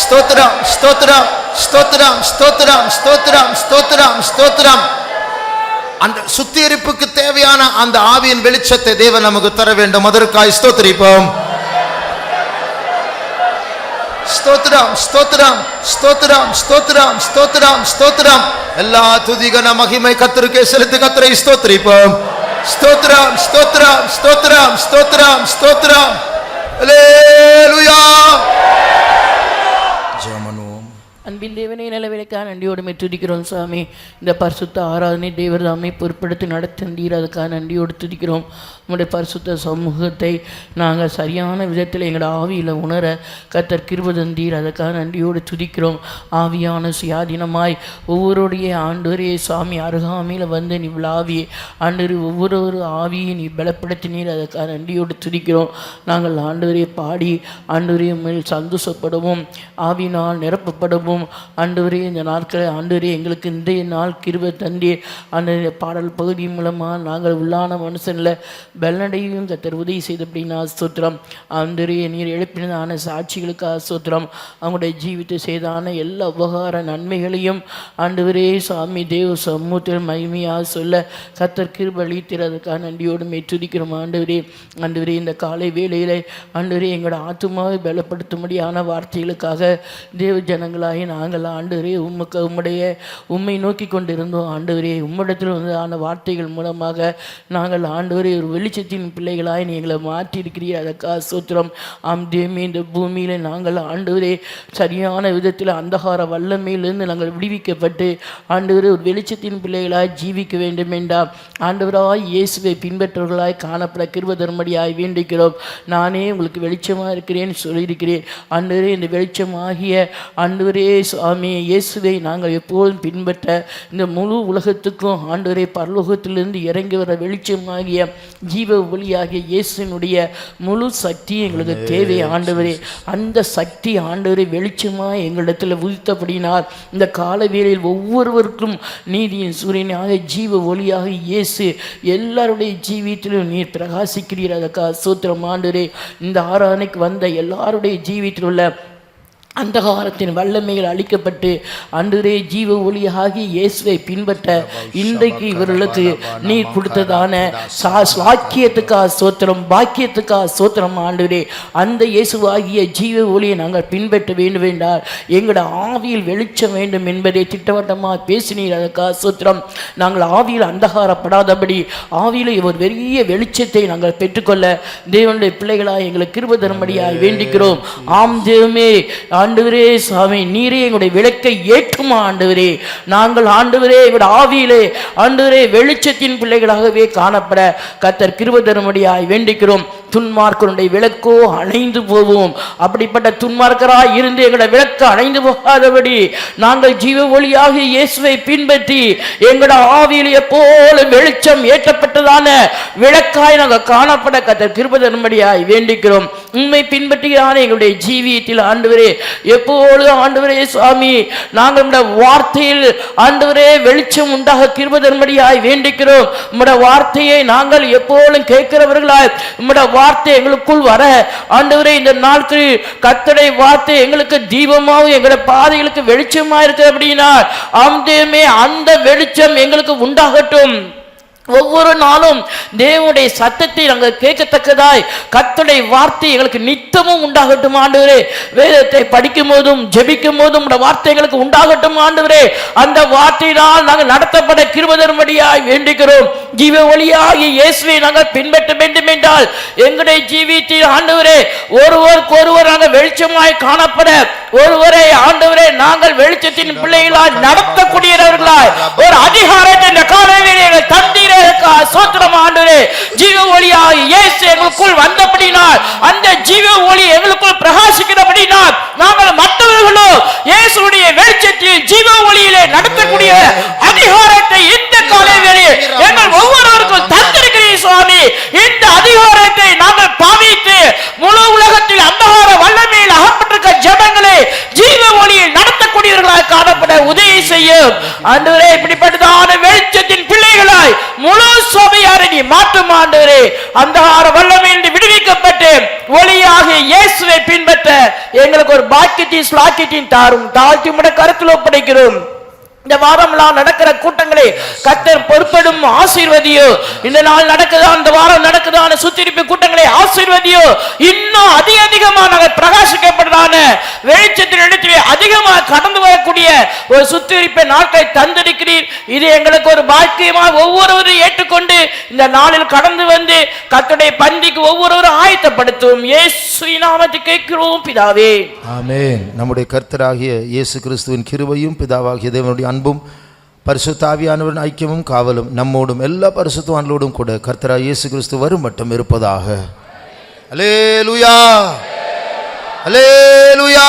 ஸ்தோத்திரம், ஸ்தோத்திரம், ஸ்தோத்திரம், ஸ்தோத்திரம், ஸ்தோத்திரம், ஸ்தோத்திரம், ஸ்தோத்திரம். அந்த சுத்திகரிப்புக்கு தேவையான அந்த ஆவியின் வெளிச்சத்தை தேவன் நமக்கு தர வேண்டும். அதற்காய் ஸ்தோத்திரிப்போம். ஸ்தோத்திரம், ஸ்தோத்திரம், ஸ்தோத்திரம், ஸ்தோத்திரம், ஸ்தோத்திரம், ஸ்தோத்திரம். எல்லா துதிகன மகிமை கர்த்தருக்கே செலுத்தி கர்த்தரை ஸ்தோத்திரிப்போம். ஸ்தோத்திரம், ஸ்தோத்திரம், ஸ்தோத்திரம், ஸ்தோத்திரம், ஸ்தோத்திரம். அல்லேலூயா. ஜெபமனும். அன்பின் தேவனே, நிலவிலைக்காக நன்றியோடு துதிக்கிறோம் சாமி. இந்த பரிசுத்த ஆராதனை தேவர் தாமே பொறுப்படுத்தி நடத்துந்தீர், அதுக்காக நன்றியோடு துதிக்கிறோம். உங்களுடைய பரிசுத்த சமூகத்தை நாங்கள் சரியான விதத்தில் எங்களோட ஆவியில் உணர கர்த்தர் கிருபை தந்தீர், அதுக்காக நன்றியோடு துதிக்கிறோம். ஆவியான சுயாதீனமாய் ஒவ்வொருடைய ஆண்டவரே சாமி அருகாமையில் வந்து நீ விழாவியே ஆண்டவர் ஒவ்வொரு ஆவியை நீ பலப்படுத்தினீர், அதுக்காக நன்றியோடு துதிக்கிறோம். நாங்கள் ஆண்டவரே பாடி ஆண்டவரே மேல் சந்தோஷப்படவும் ஆவியினால் நிரப்பப்படவும் ஆண்டவரே இந்த நாட்களை ஆண்டவரே எங்களுக்கு இந்த நாள் கிருபை தந்தீர். ஆண்டவரே பாடல் பகுதி மூலமாக நாங்கள் உள்ளான மனுஷனில் பலனடையும் கர்த்தர் உதவி செய்தபடினா ஸ்தோத்திரம். ஆண்டவரே நீர் எழுப்பினதான சாட்சிகளுக்காக ஸ்தோத்திரம். அவங்களுடைய ஜீவித்தை செய்தான எல்லா உபகார நன்மைகளையும் ஆண்டவரே சாமி தேவ சமூகத்தில் மகிமையாக சொல்ல கர்த்தர் கிருபை அளித்தீர், அதுக்காக நன்றியோடு துதிக்கிறோம். ஆண்டவரே ஆண்டவரே இந்த காலை வேளையில் ஆண்டவரே எங்களோட ஆத்துமாவை பலப்படுத்தும்படியான வார்த்தைகளுக்காக தேவ ஜனங்களாகி நாங்கள் ஆண்டவரே உம்மை நோக்கி கொண்டிருந்தோம். ஆண்டவரே உம்மிடத்தில் வந்ததான வார்த்தைகள் மூலமாக நாங்கள் ஆண்டவரே ஒரு வெளிச்சத்தின் பிள்ளைகளாய் எங்களை மாற்றியிருக்கிறீர், அதற்காக ஸ்தோத்திரம். தேவமே இந்த பூமியில் நாங்கள் ஆண்டவரே சரியான விதத்தில் அந்தகார வல்லமையிலிருந்து நாங்கள் விடுவிக்கப்பட்டு ஆண்டவரே ஒரு வெளிச்சத்தின் பிள்ளைகளாய் ஜீவிக்க வேண்டும் என்றால் ஆண்டவராய் இயேசுவை பின்பற்றவர்களாய் காணப்பட கிருபை தரும்படியாய் வேண்டிக்கிறோம். நானே உங்களுக்கு வெளிச்சமாக இருக்கிறேன்னு சொல்லியிருக்கிறேன். ஆண்டவரே இந்த வெளிச்சமாகிய ஆண்டவரே சுவாமி இயேசுவை நாங்கள் எப்போதும் பின்பற்ற இந்த முழு உலகத்துக்கும் ஆண்டவரே பரலோகத்திலிருந்து இறங்கி வர வெளிச்சமாகிய ஜீவ ஒளியாகிய இயேசுனுடைய முழு சக்தி எங்களுக்கு தேவை. ஆண்டவரே அந்த சக்தி ஆண்டவரே வெளிச்சமாக எங்களிடத்தில் உதித்தபடினால் இந்த காலவேளையில் ஒவ்வொருவருக்கும் நீதியின் சூரியனாக ஜீவ ஒளியாக இயேசு எல்லாருடைய ஜீவியத்திலும் நீர் பிரகாசிக்கிறீர், அதற்காக ஸ்தோத்திரம். ஆண்டவரே இந்த ஆராதனைக்கு வந்த எல்லாருடைய ஜீவியத்தில் உள்ள அந்தகாரத்தின் வல்லமைகள் அளிக்கப்பட்டு ஆண்டவரே ஜீவ ஒளியாகி இயேசுவை பின்பற்ற இன்றைக்கு இவர்களுக்கு நீர் கொடுத்ததான சாக்கியத்துக்காக ஸ்தோத்திரம், பாக்கியத்துக்காக ஸ்தோத்திரம். ஆண்டவரே அந்த இயேசுவாகிய ஜீவ ஒளியை நாங்கள் பின்பற்ற வேண்டும் என்றால் எங்களோட ஆவியில் வெளிச்சம் வேண்டும் என்பதை திட்டவட்டமாக பேசினீர், அதற்காக ஸ்தோத்திரம். நாங்கள் ஆவியில் அந்தகாரப்படாதபடி ஆவியில் ஒரு பெரிய வெளிச்சத்தை நாங்கள் பெற்றுக்கொள்ள தேவனுடைய பிள்ளைகளாக எங்களுக்கு கிருபை தரும்படியாய் வேண்டிக்கிறோம். ஆம் தேவமே ஆண்டவரே சாமி நீரே எங்களுடைய விளக்கை ஏற்றுமா ஆண்டவரே. நாங்கள் ஆண்டவரே எங்களுடைய ஆவியிலே ஆண்டவரே வெளிச்சத்தின் பிள்ளைகளாகவே காணப்பட கர்த்தர் கிருபை தரும்படியாய் வேண்டிக்கிறோம். துன்மார்க்கனுடைய விளக்கோ அணைந்து போவோம். அப்படிப்பட்ட துன்மார்க்கராய் இருந்து எங்களுடைய விளக்கு அணைந்து போகாதபடி நாங்கள் ஜீவ ஒளியாக இயேசுவை பின்பற்றி எங்களுடைய ஆவியில் எப்போல வெளிச்சம் ஏற்றப்பட்டதான விளக்காய் நாங்கள் காணப்பட கர்த்தர் கிருபை தரும்படியாய் வேண்டிக்கிறோம். உண்மை பின்பற்றுகிறான எங்களுடைய ஜீவியத்தில் ஆண்டவரே எப்போது ஆண்டவரே சுவாமி நாங்கள் இந்த வார்த்தையில் ஆண்டவரே வெளிச்சம் உண்டாக கிருபை தரும்படியாய் வேண்டிக்கிறோம். உம்முடைய வார்த்தையை நாங்கள் எப்போதும் கேட்கிறவர்களாய் உம்முடைய வார்த்தை எங்களுக்குள் வர ஆண்டவரே இந்த நாட்களில் கர்த்தருடைய வார்த்தை எங்களுக்கு தீபமாகவும் எங்களுடைய பாதைகளுக்கு வெளிச்சமாக இருக்கிற அப்படின்னா அந்த வெளிச்சம் எங்களுக்கு உண்டாகட்டும். ஒவ்வொரு நாளும் தேவனுடைய சத்தத்தை நாங்கள் கேட்கத்தக்கதாய் கர்த்தருடைய வார்த்தை எங்களுக்கு நித்தமும் உண்டாகட்டும் ஆண்டவரே. வேதத்தை படிக்கும் போதும் ஜெபிக்கும் போதும் உடைய வார்த்தை எங்களுக்கு உண்டாகட்டும் ஆண்டவரே. அந்த வார்த்தையினால் நாங்கள் நடத்தப்பட கிருபை தரும்படியாய் வேண்டுகிறோம். ஜீவ ஒளியாகிய இயேசுவை நாங்கள் பின்பற்ற வேண்டும் என்றால் எங்களுடைய ஜீவியத்தில் ஆண்டவரே ஒருவருக்கொருவர் நாங்கள் வெளிச்சமாய் காணப்பட ஒருவரை ஆண்டவரே நாங்கள் வெளிச்சத்தின் பிள்ளைகளாய் நடத்தக்கூடியவர்களாய் ஒரு அதிகாரத்தை இந்த காலையிலே தந்தீரே. சோத்திரம் ஆண்டவரே. ஜீவ ஒளியாய் இயேசு எங்களுக்குள் வந்தபடினால் அந்த ஜீவ ஒளி எங்களுக்குள் பிரகாசிக்கிறபடினால் நாங்கள் மற்றவர்களும் இயேசுடைய வெளிச்சத்தில் ஜீவ ஒளியிலே நடத்தக்கூடிய அதிகாரத்தை இந்த காலையிலே எங்கள் ஒவ்வொருவருக்கும் தந்திருக்கிறீர் சுவாமி. இந்த அதிகாரத்தை நாங்கள் பாவித்து முழு உலகத்தில் அந்தகார வல்லமையில் அகப்பட்டிருக்க ஜனங்களை ஜீவ ஒளியில் நடத்தக்கூடியவர்களாக காணப்பட உதவி செய்யும் ஆண்டவரே. இப்படிப்பட்டதான வெளிச்சத்தின் பிள்ளைகளாய் முழு சபையாரை நீ மாற்றும் ஆண்டவரே. அந்தகார வல்லமையில் விடுவிக்கப்பட்டு ஒளியாக இயேசுவை பின்பற்ற எங்களுக்கு ஒரு பாக்கியத்தின் ஸ்லாக்கியத்தின் தாரும் தாழ்த்தி உம்முடைய கருத்தில் ஒப்படைக்கிறோம். இந்த வாரம்லாம் நடக்கிற கூட்டங்களை கர்த்தர் பொறுப்படும் ஆசீர்வதியோ. இந்த நாள் நடக்குதா இந்த வாரம் நடக்குதான சுத்திரிப்பு கூட்டங்களை ஆசீர்வதியோ. இன்னும் அதிகமாக பிரகாசிக்கப்படுறான வெளிச்சத்தின் இடத்திலே அதிகமாக கடந்து வரக்கூடிய ஒரு சுத்திரிப்பை நாட்களை தந்திருக்கிறீர். இது எங்களுக்கு ஒரு பாக்கியமாக ஒவ்வொருவரும் ஏற்றுக்கொண்டு இந்த நாளில் கடந்து வந்து கர்த்தருடைய பந்திக்கு ஒவ்வொருவரும் ஆயத்தப்படுத்தும். இயேசுவின் நாமத்தில் கேட்கிறோம் பிதாவே, ஆமென். நம்முடைய கர்த்தராகிய இயேசு கிறிஸ்துவின் கிருபையும் பிதாவாகிய தேவனுடைய அன்பும் பரிசுத்த ஆவியானவரின் ஐக்கியமும் காவலும் நம்மோடும் எல்லா பரிசுத்தவான்களோடும் கூட கர்த்தராகிய இயேசு கிறிஸ்து வரும் மட்டும் இருப்பதாக. அல்லேலூயா, அல்லேலூயா.